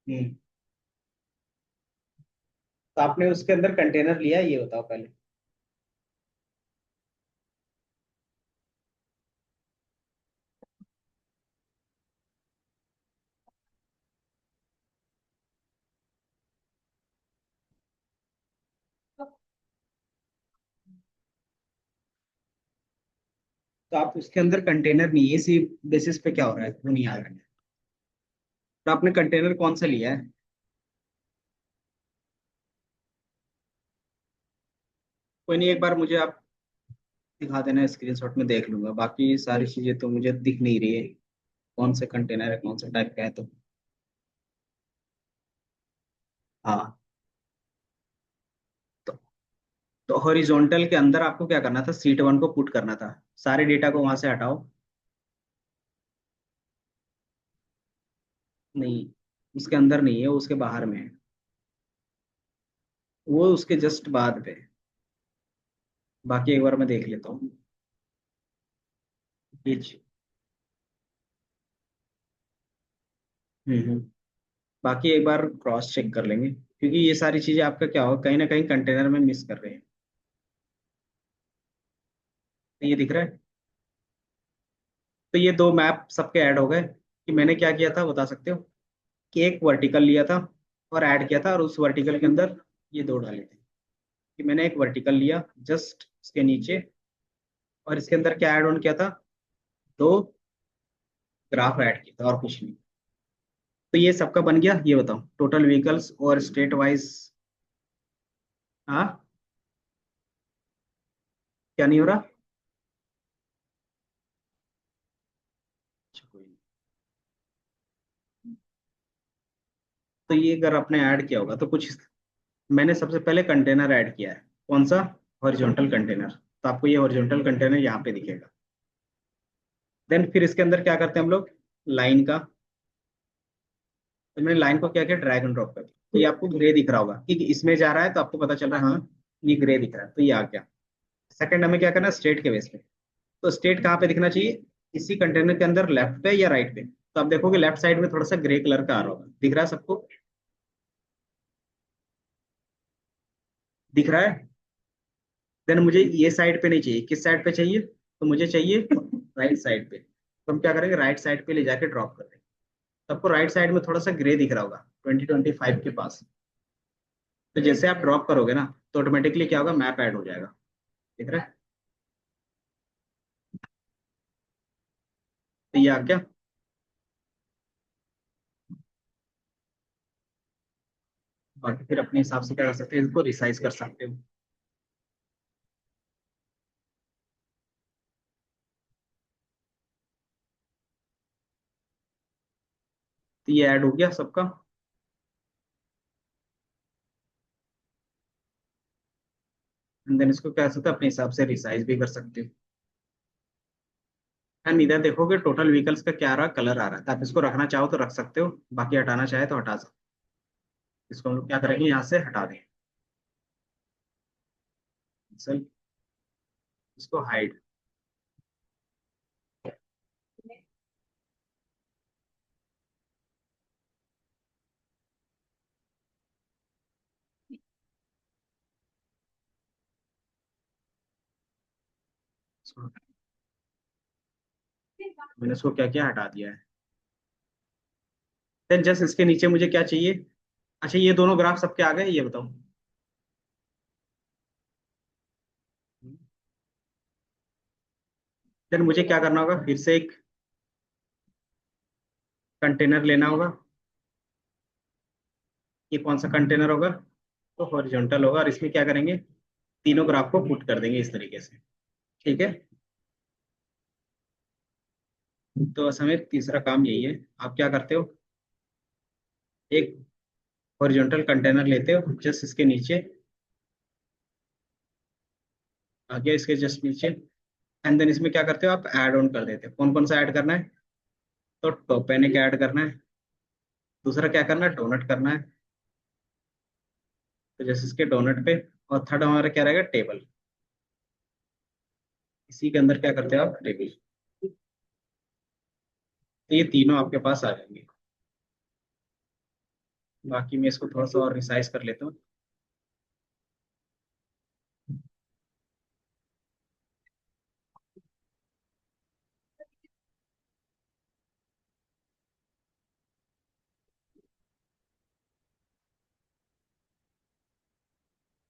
हम्म। तो आपने उसके अंदर कंटेनर लिया है, ये बताओ पहले। तो आप उसके अंदर कंटेनर नहीं है, इसी बेसिस पे क्या हो रहा है वो नहीं आ रहा है। तो आपने कंटेनर कौन सा लिया है? कोई नहीं, एक बार मुझे आप दिखा देना, स्क्रीनशॉट में देख लूंगा। बाकी सारी चीजें तो मुझे दिख नहीं रही है, कौन से कंटेनर है, कौन सा टाइप का है। हाँ। तो, तो हॉरिजॉन्टल के अंदर आपको क्या करना था, सीट वन को पुट करना था। सारे डेटा को वहां से हटाओ। नहीं, उसके अंदर नहीं है, वो उसके बाहर में है। वो उसके जस्ट बाद पे। बाकी एक बार मैं देख लेता हूँ। पेज। हम्म। बाकी एक बार क्रॉस चेक कर लेंगे, क्योंकि ये सारी चीजें आपका क्या होगा, कहीं ना कहीं कंटेनर में मिस कर रहे हैं। तो ये दिख रहा है। तो ये दो मैप सबके ऐड हो गए। कि मैंने क्या किया था बता सकते हो? कि एक वर्टिकल लिया था और ऐड किया था, और उस वर्टिकल के अंदर ये दो डाले थे। कि मैंने एक वर्टिकल लिया जस्ट इसके नीचे, और इसके अंदर क्या ऐड ऑन किया था, दो ग्राफ ऐड किया था और कुछ नहीं। तो ये सबका बन गया, ये बताओ टोटल व्हीकल्स और स्टेट वाइज। हाँ। क्या नहीं हो रहा? अच्छा, कोई नहीं। तो ये अगर आपने ऐड किया होगा तो कुछ, मैंने सबसे पहले कंटेनर ऐड किया है। कौन सा? Horizontal container. तो आपको ये हॉरिजॉन्टल कंटेनर यहाँ पे दिखेगा। देन फिर इसके अंदर क्या करते हैं हम लोग, लाइन का। तो मैंने लाइन को क्या किया, ड्रैग एंड ड्रॉप कर दिया। तो ये आपको ग्रे दिख रहा होगा कि इसमें जा रहा है, तो आपको पता चल रहा है हाँ, ये ग्रे दिख रहा है, तो ये आ गया। सेकंड हमें क्या करना है, स्टेट के बेस पे। तो स्टेट कहाँ पे दिखना चाहिए? इसी कंटेनर के अंदर लेफ्ट पे या राइट पे। तो आप देखोगे लेफ्ट साइड में थोड़ा सा ग्रे कलर का आ रहा होगा, दिख रहा है सबको? दिख रहा है। देन मुझे ये साइड पे नहीं चाहिए, किस साइड पे चाहिए? तो मुझे चाहिए राइट साइड पे। तो हम क्या करेंगे, राइट साइड पे ले जाके ड्रॉप कर देंगे। तो आपको राइट साइड में थोड़ा सा ग्रे दिख रहा होगा 2025 के पास। तो जैसे आप ड्रॉप करोगे ना, तो ऑटोमेटिकली क्या होगा, मैप ऐड हो जाएगा। दिख रहा है? तो ये आ गया। बाकी फिर अपने हिसाब से क्या कर सकते हैं, इसको रिसाइज कर सकते हो। तो ये ऐड हो गया सबका। एंड देन इसको क्या कर सकते हो, अपने हिसाब से रिसाइज भी कर सकते हो। एंड इधर देखोगे टोटल व्हीकल्स का क्या आ रहा, कलर आ रहा है, तो आप इसको रखना चाहो तो रख सकते हो, बाकी हटाना चाहे तो हटा सकते हो। इसको हम लोग क्या करेंगे, यहाँ से हटा देंगे। चल, इसको हाइड। मैंने इसको क्या किया, हटा दिया है। देन जस्ट इसके नीचे मुझे क्या चाहिए। अच्छा, ये दोनों ग्राफ सबके आ गए, ये बताओ। देन मुझे क्या करना होगा, फिर से एक कंटेनर लेना होगा। ये कौन सा कंटेनर होगा, तो हॉरिजॉन्टल होगा, और इसमें क्या करेंगे, तीनों ग्राफ को पुट कर देंगे इस तरीके से। ठीक है। तो असल में तीसरा काम यही है, आप क्या करते हो, एक हॉरिजॉन्टल कंटेनर लेते हो, जस्ट इसके नीचे, आगे इसके जस्ट नीचे, एंड देन इसमें क्या करते हो, आप ऐड ऑन कर देते हो। कौन कौन सा ऐड करना है, तो टोपेनिक ऐड करना है, दूसरा क्या करना है, डोनट करना है, तो जैसे इसके डोनट पे, और थर्ड हमारा क्या रहेगा, टेबल। इसी के अंदर क्या करते हो आप, टेबल। तो ये तीनों आपके पास आ जाएंगे। बाकी मैं इसको थोड़ा सा और रिसाइज कर लेता हूँ।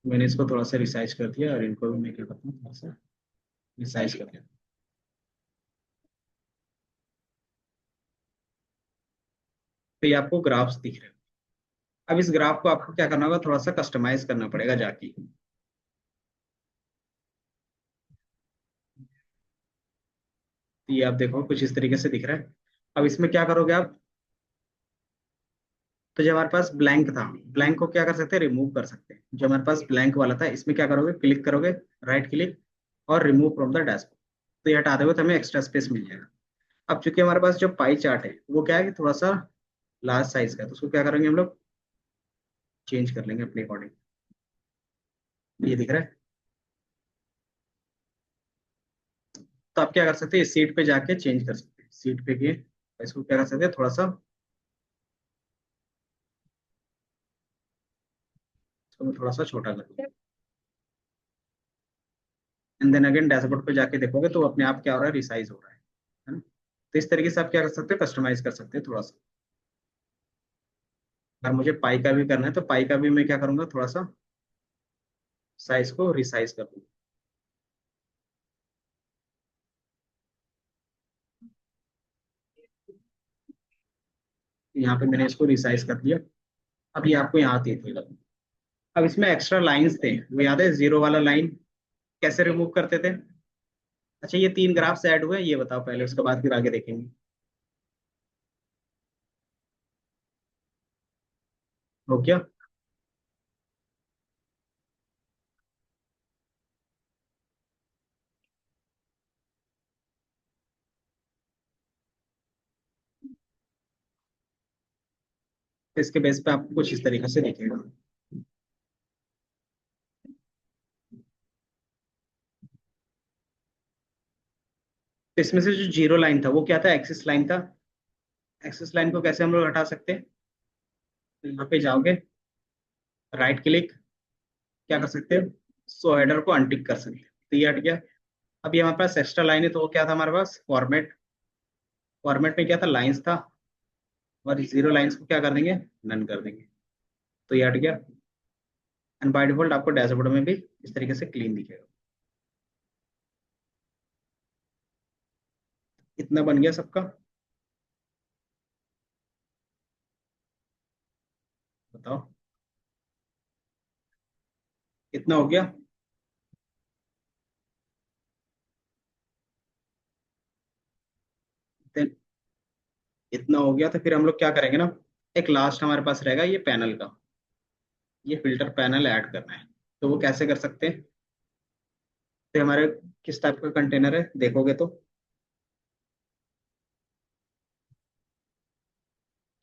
मैंने इसको थोड़ा सा रिसाइज कर दिया, और इनको भी मैं क्या करता हूँ, थोड़ा सा रिसाइज कर दिया। तो ये आपको ग्राफ्स दिख रहे हैं। अब इस ग्राफ को आपको क्या करना होगा, थोड़ा सा कस्टमाइज करना पड़ेगा जाके। तो ये आप देखो कुछ इस तरीके से दिख रहा है। अब इसमें क्या करोगे आप, तो जो हमारे पास ब्लैंक था, ब्लैंक को क्या कर सकते हैं, रिमूव कर सकते हैं। जो हमारे पास ब्लैंक वाला था, इसमें क्या करोगे, क्लिक करोगे, राइट क्लिक, और रिमूव फ्रॉम द डैशबोर्ड। तो ये हटा दोगे तो हमें एक्स्ट्रा स्पेस मिल जाएगा। अब चूंकि हमारे पास जो पाई चार्ट है वो क्या है कि थोड़ा सा लार्ज साइज का है, तो उसको क्या करेंगे हम लोग, चेंज कर लेंगे अपने अकॉर्डिंग। ये दिख रहा है। तो आप क्या कर सकते हैं, इस सीट पे जाके चेंज कर सकते हैं, सीट पे गए, इसको क्या कर सकते हैं, थोड़ा सा इसको मैं थोड़ा सा छोटा कर दूँ। एंड देन अगेन डैशबोर्ड पे जाके देखोगे तो अपने आप क्या हो रहा है, रिसाइज हो रहा है ना। तो इस तरीके से आप क्या कर सकते हो, कस्टमाइज कर सकते हैं थोड़ा सा। अगर मुझे पाई का भी करना है, तो पाई का भी मैं क्या करूंगा, थोड़ा सा साइज को रिसाइज कर दूंगा। यहाँ पे मैंने इसको रिसाइज कर दिया। अब ये आपको यहाँ दिखेगा। अब इसमें एक्स्ट्रा लाइंस थे, वो याद है, जीरो वाला लाइन कैसे रिमूव करते थे। अच्छा, ये तीन ग्राफ्स ऐड हुए, ये बताओ पहले, उसके बाद फिर आगे देखेंगे। हो गया। तो इसके बेस पे आपको कुछ इस तरीके से दिखेगा। तो इसमें से जो जीरो लाइन था वो क्या था, एक्सिस लाइन था। एक्सिस लाइन को कैसे हम लोग हटा सकते हैं, तो यहाँ पे जाओगे, राइट क्लिक, क्या कर सकते हैं, सो हेडर को अनटिक कर सकते हैं, तो ये हट गया। अभी हमारे पास एक्स्ट्रा लाइन है, तो वो क्या था हमारे पास, फॉर्मेट। फॉर्मेट में क्या था, लाइंस था, और जीरो लाइंस को क्या कर देंगे, नन कर देंगे, तो ये हट गया। एंड बाय डिफॉल्ट आपको डैशबोर्ड में भी इस तरीके से क्लीन दिखेगा। इतना बन गया सबका, बताओ, इतना हो गया। Then इतना हो गया, तो फिर हम लोग क्या करेंगे ना, एक लास्ट हमारे पास रहेगा ये पैनल का, ये फिल्टर पैनल ऐड करना है। तो वो कैसे कर सकते हैं, तो हमारे किस टाइप का कंटेनर है देखोगे तो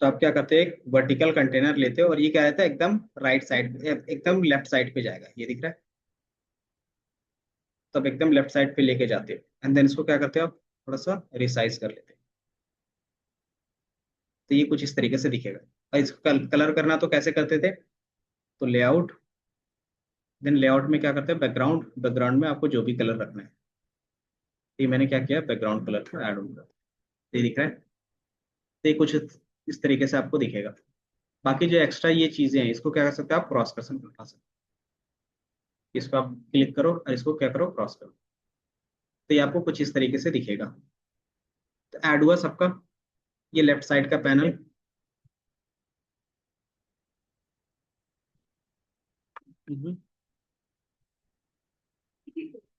आप क्या करते हैं, एक वर्टिकल कंटेनर लेते हो और ये क्या रहता है एकदम राइट साइड, एकदम लेफ्ट साइड पे जाएगा, ये दिख रहा है। तो आप एकदम लेफ्ट साइड पे लेके जाते हो एंड देन इसको क्या करते हो आप, थोड़ा सा रिसाइज कर लेते हो। तो ये कुछ इस तरीके से दिखेगा। और इसको कलर करना तो कैसे करते थे, तो लेआउट, देन लेआउट में क्या करते हैं, बैकग्राउंड, बैकग्राउंड में आपको जो भी कलर रखना है। तो ये मैंने क्या किया, बैकग्राउंड कलर को ऐड ऑन कर, ये दिख रहा है। तो ये कुछ इस तरीके से आपको दिखेगा। बाकी जो एक्स्ट्रा ये चीजें हैं इसको क्या कर सकते हो आप, क्रॉस कर सकते हो। इसको आप क्लिक करो और इसको क्या करो, क्रॉस करो। तो ये आपको कुछ इस तरीके से दिखेगा। तो ऐड हुआ सबका, ये लेफ्ट साइड का पैनल।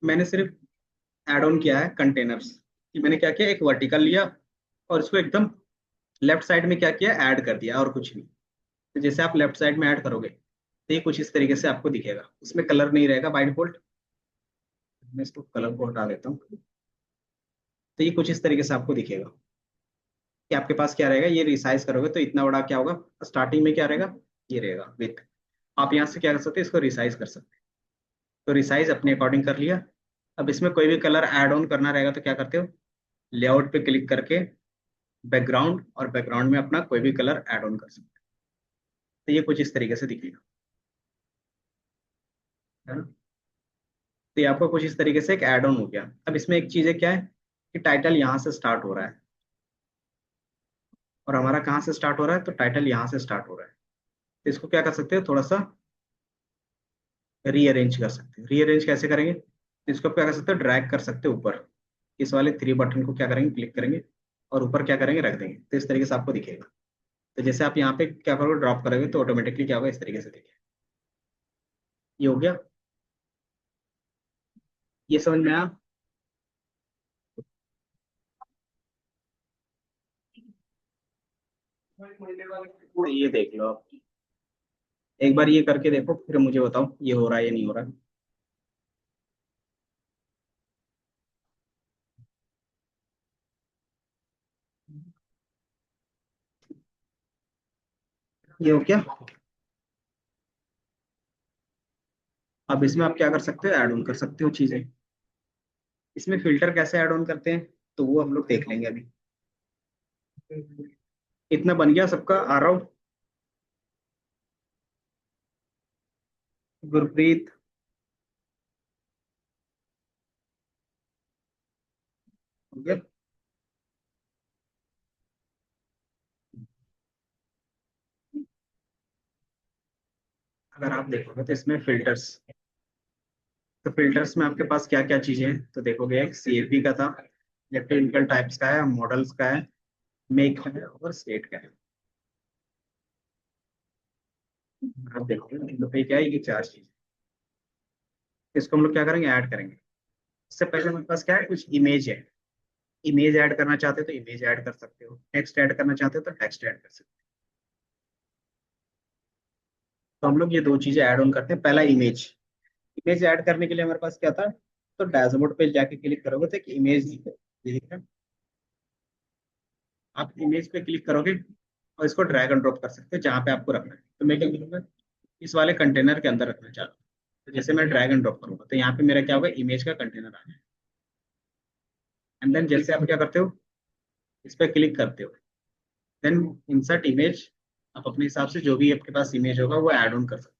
मैंने सिर्फ ऐड ऑन किया है कंटेनर्स, कि मैंने क्या किया, एक वर्टिकल लिया और इसको एकदम लेफ्ट साइड में क्या किया, ऐड कर दिया और कुछ नहीं। तो जैसे आप लेफ्ट साइड में ऐड करोगे तो ये कुछ इस तरीके से आपको दिखेगा, उसमें कलर नहीं रहेगा बाय डिफॉल्ट। मैं इसको कलर को हटा देता हूँ। तो ये कुछ इस तरीके से आपको दिखेगा कि आपके पास क्या रहेगा, ये रिसाइज करोगे तो इतना बड़ा क्या होगा, स्टार्टिंग में क्या रहेगा, ये रहेगा विथ। आप यहाँ से क्या कर सकते हैं, इसको रिसाइज कर सकते हैं। तो रिसाइज अपने अकॉर्डिंग कर लिया। अब इसमें कोई भी कलर ऐड ऑन करना रहेगा तो क्या करते हो, लेआउट पे क्लिक करके बैकग्राउंड, और बैकग्राउंड में अपना कोई भी कलर ऐड ऑन कर सकते हैं। तो ये कुछ इस तरीके से दिखेगा, है ना। तो ये आपको कुछ इस तरीके से एक ऐड ऑन हो गया। अब इसमें एक चीज है क्या है, कि टाइटल यहाँ से स्टार्ट हो रहा है और हमारा कहाँ से स्टार्ट हो रहा है, तो टाइटल यहाँ से स्टार्ट हो रहा है। तो इसको क्या कर सकते हो, थोड़ा सा रीअरेंज कर सकते हो। रीअरेंज कैसे करेंगे, तो इसको क्या कर सकते हो, ड्रैग कर सकते हो ऊपर। इस वाले थ्री बटन को क्या करेंगे, क्लिक करेंगे और ऊपर क्या करेंगे, रख देंगे। तो इस तरीके से आपको दिखेगा। तो जैसे आप यहाँ पे क्या करोगे, ड्रॉप करोगे तो ऑटोमेटिकली क्या होगा, इस तरीके से दिखेगा। ये हो गया, ये समझ में आया। तो ये देख लो आप, एक बार ये करके देखो फिर मुझे बताओ ये हो रहा है या नहीं हो रहा है। ये हो क्या। अब इसमें आप क्या कर सकते हो, ऐड ऑन कर सकते हो चीजें। इसमें फिल्टर कैसे ऐड ऑन करते हैं तो वो हम लोग देख लेंगे अभी। इतना बन गया सबका, आ रहा हूँ। गुरप्रीत, हो गया। अगर आप देखोगे तो इसमें फिल्टर्स, तो फिल्टर्स में आपके पास क्या क्या चीजें हैं तो देखोगे, एक सीएफबी का था, इलेक्ट्रिकल टाइप्स का है, मॉडल्स का है, मेक का है और स्टेट का है। आप देखोगे तो पे क्या है, ये चार चीज। इसको हम लोग क्या करेंगे, ऐड करेंगे। इससे पहले हमारे पास क्या है, कुछ इमेज है। इमेज ऐड करना चाहते हो तो इमेज ऐड कर सकते हो, टेक्स्ट ऐड करना चाहते हो तो टेक्स्ट ऐड कर सकते हो। तो हम लोग ये दो चीजें ऐड ऑन करते हैं। पहला इमेज, इमेज ऐड करने के लिए हमारे पास क्या था, तो डैशबोर्ड पे जाके क्लिक करोगे तो एक इमेज दिखेगा। आप इमेज पे क्लिक करोगे और इसको ड्रैग एंड ड्रॉप कर सकते हो जहाँ पे आपको रखना है। तो मैं क्या करूँगा, इस वाले कंटेनर के अंदर रखना चाहता हूँ। तो जैसे मैं ड्रैग एंड ड्रॉप करूंगा तो यहाँ पे मेरा क्या होगा, इमेज का कंटेनर आ जाए। एंड देन जैसे आप क्या करते हो, इस पर क्लिक करते हो, देन इंसर्ट इमेज। आप अपने हिसाब से जो भी आपके पास इमेज होगा वो ऐड ऑन कर सकते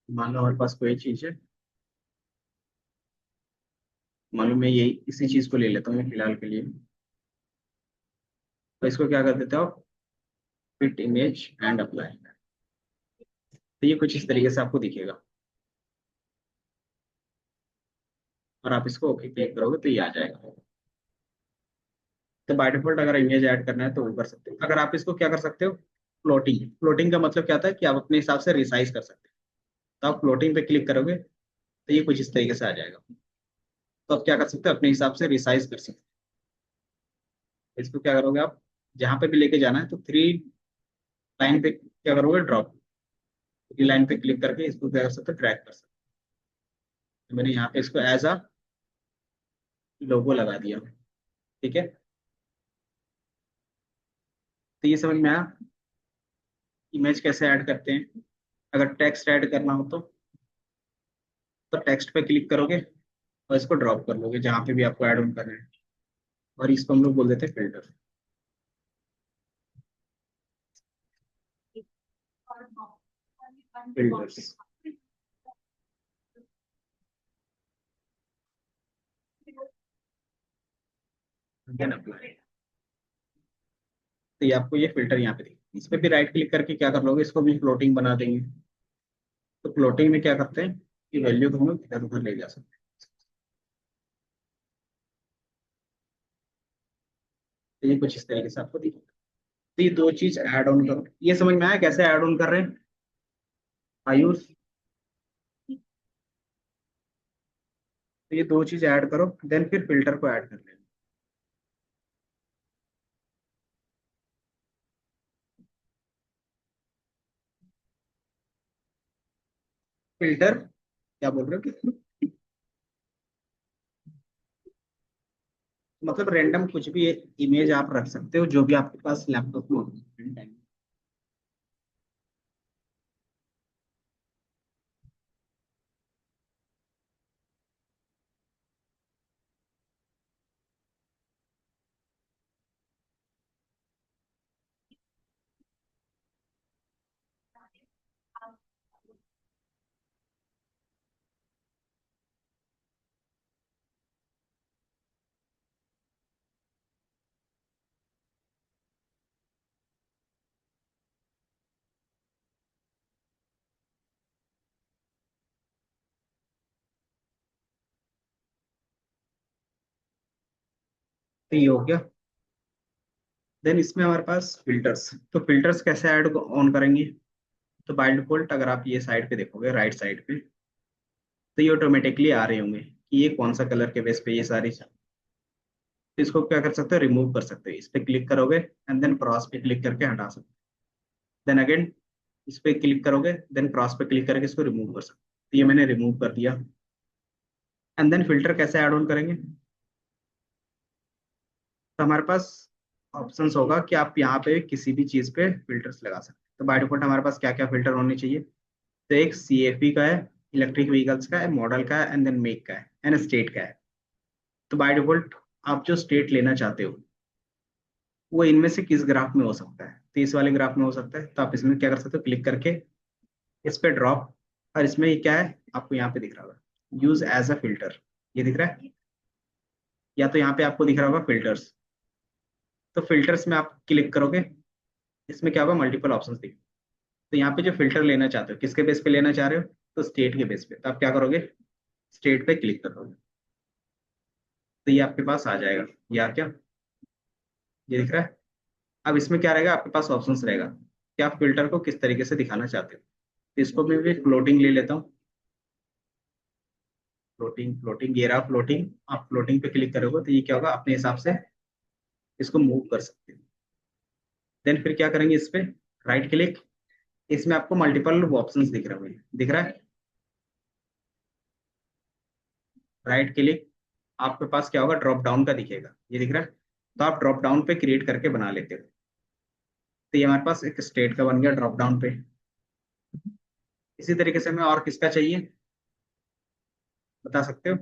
हो। मान लो हमारे पास कोई चीज है, मान लो मैं यही इसी चीज को ले लेता हूँ फिलहाल के लिए। तो इसको क्या कर देते हो, फिट इमेज एंड अप्लाई। तो ये कुछ इस तरीके से आपको दिखेगा और आप इसको ओके क्लिक करोगे तो ये आ जाएगा। तो बाय डिफॉल्ट अगर इमेज ऐड करना है तो वो कर सकते हो। अगर आप इसको क्या कर सकते हो, फ्लोटिंग, फ्लोटिंग का मतलब क्या होता है कि आप अपने हिसाब से रिसाइज कर सकते हो। तो आप फ्लोटिंग पे क्लिक करोगे तो ये कुछ इस तरीके से आ जाएगा। तो आप क्या कर सकते हो, अपने हिसाब से रिसाइज कर सकते हो। इसको क्या करोगे आप, जहां पे भी लेके जाना है तो थ्री लाइन पे क्या करोगे, ड्रॉप, थ्री लाइन पे क्लिक करके इसको क्या कर सकते हो, ट्रैक कर सकते तो मैंने यहाँ पे इसको एज अ लोगो लगा दिया। ठीक है, तो ये समझ में आया इमेज कैसे ऐड करते हैं। अगर टेक्स्ट ऐड करना हो तो टेक्स्ट पे क्लिक करोगे और इसको ड्रॉप कर लोगे जहाँ पे भी आपको ऐड ऑन करना है, और इसको हम लोग बोल देते हैं फिल्टर। Filters, then apply. तो ये आपको ये फिल्टर यहाँ पे दिखे, इस पे भी राइट क्लिक करके क्या कर लोगे, इसको भी फ्लोटिंग बना देंगे। तो फ्लोटिंग में क्या करते हैं कि वैल्यू को हम लोग इधर उधर ले जा सकते हैं। तो ये कुछ इस तरीके से आपको दिखेगा। तो ये दो चीज ऐड ऑन करो, ये समझ में आया कैसे ऐड ऑन कर रहे हैं आयुष। तो ये दो चीज ऐड करो, देन फिर फिल्टर को ऐड कर लेना। फिल्टर क्या बोल रहे हो कि मतलब रैंडम कुछ भी इमेज आप रख सकते हो जो भी आपके पास लैपटॉप में हो। तो ये हो गया। देन इसमें हमारे पास फिल्टर्स, तो फिल्टर्स कैसे ऐड ऑन करेंगे। तो बाय डिफॉल्ट अगर आप ये साइड पे देखोगे राइट साइड पे, तो ये ऑटोमेटिकली आ रहे होंगे कि ये कौन सा कलर के बेस पे ये सारी। तो इसको क्या कर सकते हो, रिमूव कर सकते हो, इस पे क्लिक करोगे एंड देन क्रॉस पे क्लिक करके हटा सकते हो। देन अगेन इस पे क्लिक करोगे, देन क्रॉस पे क्लिक करके इसको रिमूव कर सकते हो। तो ये मैंने रिमूव कर दिया। एंड देन फिल्टर कैसे ऐड ऑन करेंगे। तो हमारे पास ऑप्शंस होगा कि आप यहाँ पे किसी भी चीज पे फिल्टर्स लगा सकते हैं। तो बाय डिफॉल्ट हमारे पास क्या क्या फिल्टर होने चाहिए। तो एक CFP का है, इलेक्ट्रिक व्हीकल्स का है, मॉडल का है, एंड देन मेक का है, एंड स्टेट का है। तो बाय डिफॉल्ट आप जो स्टेट लेना चाहते हो वो इनमें से किस ग्राफ में हो सकता है, तो इस वाले ग्राफ में हो सकता है। तो आप इसमें क्या कर सकते हो, क्लिक करके इस पे ड्रॉप, और इसमें ये क्या है आपको यहाँ पे दिख रहा होगा, यूज एज अ फिल्टर, ये दिख रहा है। या तो यहाँ पे आपको दिख रहा होगा फिल्टर्स। तो फिल्टर्स में आप क्लिक करोगे, इसमें क्या होगा, मल्टीपल ऑप्शंस दिख। तो यहाँ पे जो फिल्टर लेना चाहते हो किसके बेस पे लेना चाह रहे हो, तो स्टेट के बेस पे। तो आप क्या करोगे, स्टेट पे क्लिक करोगे, तो ये आपके पास आ जाएगा। या क्या ये दिख रहा है। अब इसमें क्या रहेगा, आपके पास ऑप्शंस रहेगा कि आप फिल्टर को किस तरीके से दिखाना चाहते हो। तो इसको मैं भी फ्लोटिंग ले लेता हूँ। फ्लोटिंग, फ्लोटिंग, ये रहा फ्लोटिंग। आप फ्लोटिंग पे क्लिक करोगे तो ये क्या होगा, अपने हिसाब से इसको मूव कर सकते हो। देन फिर क्या करेंगे, इस पे राइट क्लिक, इसमें आपको मल्टीपल ऑप्शंस दिख रहे होंगे, दिख रहा है। राइट क्लिक, आपके पास क्या होगा, ड्रॉप डाउन का दिखेगा, ये दिख रहा है। तो आप ड्रॉप डाउन पे क्रिएट करके बना लेते हो। तो ये हमारे पास एक स्टेट का बन गया ड्रॉप डाउन पे। इसी तरीके से हमें और किसका चाहिए बता सकते हो।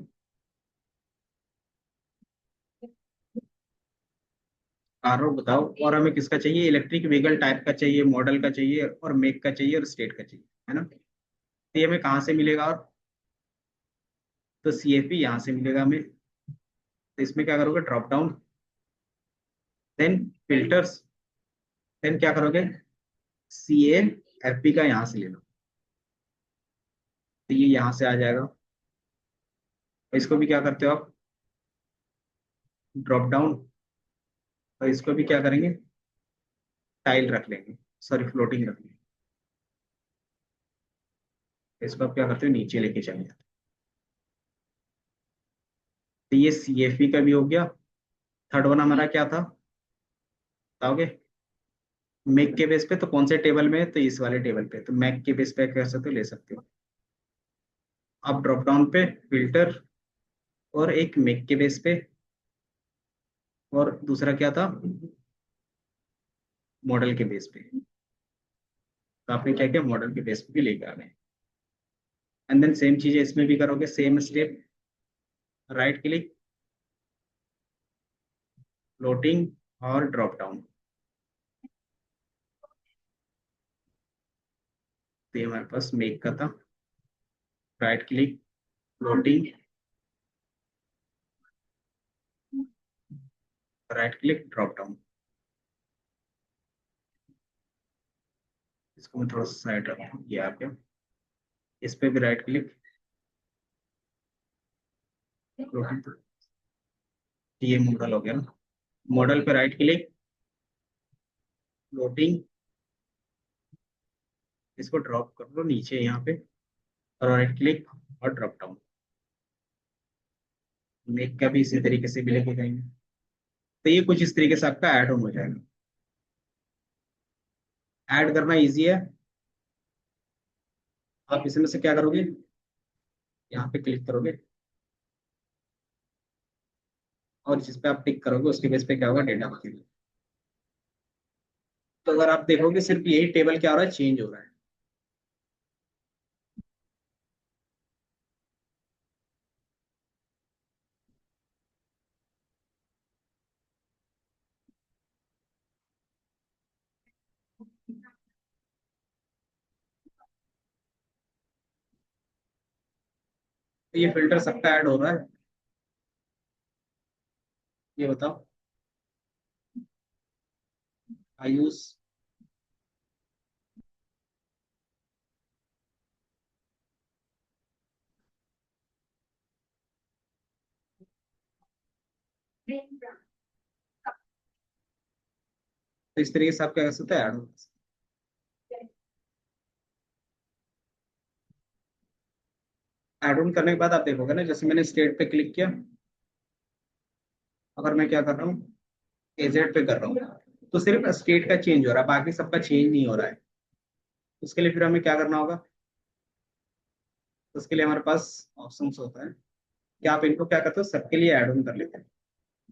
आरो बताओ, और हमें किसका चाहिए, इलेक्ट्रिक व्हीकल टाइप का चाहिए, मॉडल का चाहिए, और मेक का चाहिए, और स्टेट का चाहिए, है ना। तो ये हमें कहाँ से मिलेगा, और तो CFP यहाँ से मिलेगा हमें। तो इसमें क्या करोगे, drop down, then filters, then क्या करोगे, CAFP का यहाँ से ले लो। तो ये यहाँ से आ जाएगा। तो इसको भी क्या करते हो आप, ड्रॉप डाउन, और इसको भी क्या करेंगे, टाइल रख लेंगे, सॉरी फ्लोटिंग रख लेंगे। इसको आप क्या करते हो, नीचे लेके चलेंगे। तो ये CFP का भी हो गया। थर्ड वन हमारा क्या था बताओगे। मैक के बेस पे, तो कौन से टेबल में है, तो इस वाले टेबल पे। तो मैक के बेस पे कर सकते हो, ले सकते हो। आप ड्रॉप डाउन पे फिल्टर और एक मेक के बेस पे, और दूसरा क्या था, मॉडल के बेस पे। तो आपने क्या किया, मॉडल के बेस पे भी लेके आ गए। एंड देन सेम चीजें इसमें भी करोगे, same step, right click, floating और ड्रॉप डाउन। तो ये हमारे पास मेक का था, right click, floating, right click, drop down. इसको मैं थोड़ा सा साइड रखता हूँ, ये आ गया। इस पे भी राइट क्लिक, फ्लोटिंग, ये मॉडल हो गया ना। मॉडल पे राइट क्लिक, फ्लोटिंग, इसको ड्रॉप कर लो नीचे यहाँ पे, और राइट क्लिक और ड्रॉप डाउन। मेक का भी इसी तरीके से भी लेके जाएंगे। तो ये कुछ इस तरीके से आपका ऐड ऑन हो जाएगा। ऐड करना इजी है। आप इसमें से क्या करोगे, यहाँ पे क्लिक करोगे, और जिस पे आप टिक करोगे उसके बेस पे क्या होगा, डेटा बदलेगा। तो अगर आप देखोगे सिर्फ यही टेबल क्या हो रहा है, चेंज हो रहा है। तो ये फिल्टर सबका ऐड हो रहा है, ये बताओ। आयुष, तो इस तरीके से आप क्या कर सकते हैं, ऐड हो। ऐड ऑन करने के बाद आप देखोगे ना, जैसे मैंने स्टेट पे क्लिक किया, अगर मैं क्या कर रहा हूँ, एजेड पे कर रहा हूँ, तो सिर्फ स्टेट का चेंज हो रहा है, बाकी सबका चेंज नहीं हो रहा है। उसके लिए फिर हमें क्या करना होगा, तो उसके लिए हमारे पास ऑप्शन होता है कि आप इनको क्या करते हो, सबके लिए ऐड ऑन कर लेते हैं।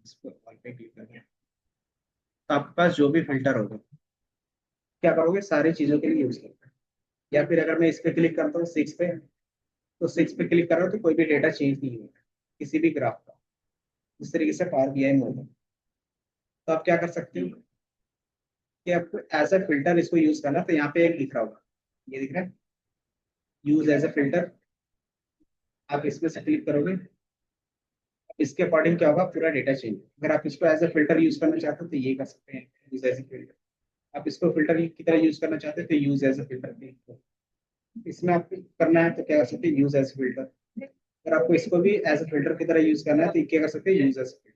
इस पर ऑल पे क्लिक करके, तो आपके पास जो भी फिल्टर होगा, क्या करोगे, सारी चीजों के लिए यूज करते हैं। या फिर अगर मैं इस पे क्लिक करता हूँ, सिक्स पे, तो सिक्स पे क्लिक कर रहा हूँ तो कोई भी डेटा चेंज नहीं होगा किसी भी ग्राफ का। इस तरीके से पावर बीआई में होगा। तो आप क्या कर सकते हो कि आपको एज अ फिल्टर इसको यूज करना है, तो यहाँ पे एक दिख रहा होगा, ये दिख रहा है, यूज एज अ फिल्टर। आप इसमें से क्लिक करोगे, इसके अकॉर्डिंग क्या होगा, पूरा डेटा चेंज। अगर आप इसको एज अ फिल्टर यूज करना चाहते हो तो ये कर सकते हैं, यूज एज अ फिल्टर। आप इसको फिल्टर की तरह यूज करना चाहते हो तो यूज एज अ फिल्टर। इसमें आपको करना है तो क्या कर सकते हैं, यूज एज फिल्टर। अगर आपको इसको भी एज अ फिल्टर की तरह यूज करना है तो ये क्या कर सकते हैं, यूज एज फिल्टर।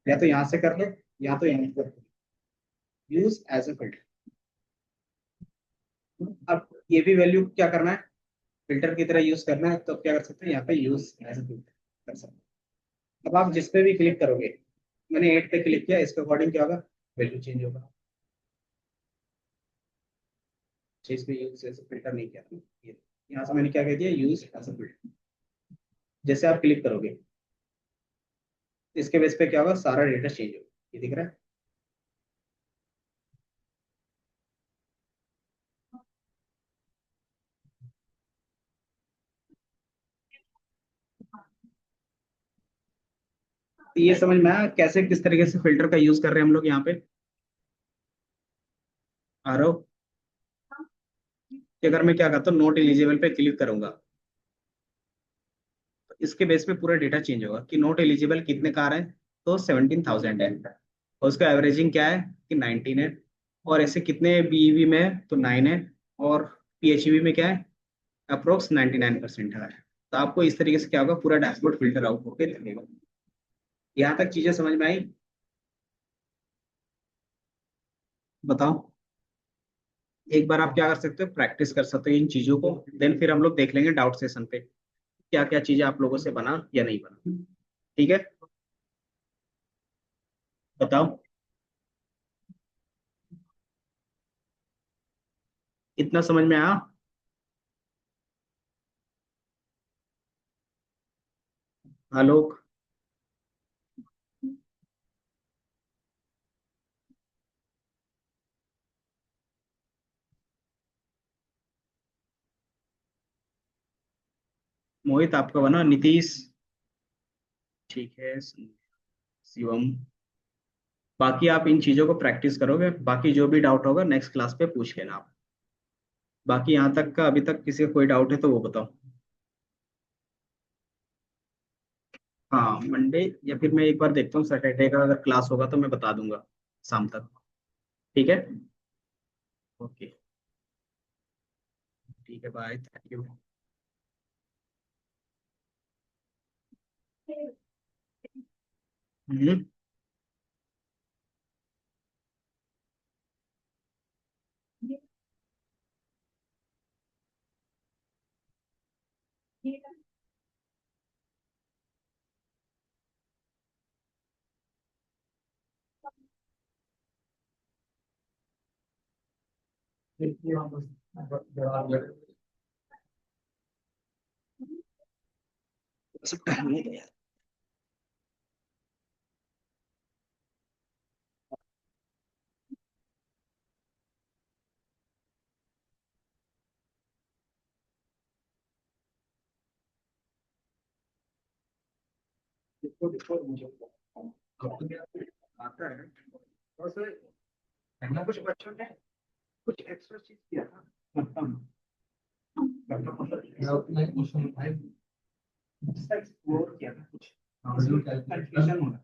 या तो यहाँ से कर लो, या तो यहाँ से कर लो, यूज एज अ फिल्टर। अब ये भी वैल्यू क्या करना है, फिल्टर की तरह यूज करना है, तो क्या कर सकते हैं, यहाँ पे यूज एज अ फिल्टर कर सकते हैं। अब आप जिस पे भी क्लिक करोगे, मैंने एट पे क्लिक किया, इसके अकॉर्डिंग क्या होगा, वैल्यू चेंज होगा। चीज पे यूज एज अ फिल्टर नहीं किया था। ये यहाँ से मैंने क्या कह दिया, यूज एज अ फिल्टर। जैसे आप क्लिक करोगे, इसके बेस पे क्या होगा, सारा डेटा चेंज होगा। ये दिख रहा है। तो ये समझ में आया कैसे, किस तरीके से फिल्टर का यूज कर रहे हैं हम लोग यहाँ पे। आ रहा हो कि अगर मैं क्या करता हूँ, नोट एलिजिबल पे क्लिक करूंगा, तो इसके बेस पे पूरा डेटा चेंज होगा कि नोट एलिजिबल कितने कार हैं, तो 17,000 है। और उसका एवरेजिंग क्या है, कि 19 है। और ऐसे कितने बीईवी में है, तो 9 है। और पीएचईवी में क्या है, अप्रोक्स 99% है। तो आपको इस तरीके से क्या होगा, पूरा डैशबोर्ड फिल्टर आउट होकर दिखेगा। यहाँ तक चीजें समझ में आई, बताओ। एक बार आप क्या कर सकते हो, प्रैक्टिस कर सकते हो इन चीजों को, देन फिर हम लोग देख लेंगे डाउट सेशन पे क्या क्या चीजें आप लोगों से बना या नहीं बना। ठीक है, बताओ। इतना समझ में आया। आलोक। मोहित आपका बना, नीतीश। ठीक है। शिवम। बाकी आप इन चीजों को प्रैक्टिस करोगे, बाकी जो भी डाउट होगा नेक्स्ट क्लास पे पूछ लेना आप। बाकी यहाँ तक का अभी तक किसी को कोई डाउट है तो वो बताओ। हाँ मंडे, या फिर मैं एक बार देखता हूँ सैटरडे का अगर क्लास होगा तो मैं बता दूंगा शाम तक। ठीक है। ओके। ठीक है, बाय, थैंक यू। हम्म। सब टाइम नहीं गया। देखो मुझे अब तो क्या आता है, बस पहला कुछ बच्चों ने कुछ एक्स्ट्रा चीज किया था। मतलब एक्सप्लोर किया था कुछ, कंफ्यूजन हो रहा है।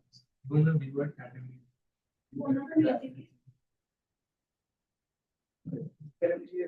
फिर मुझे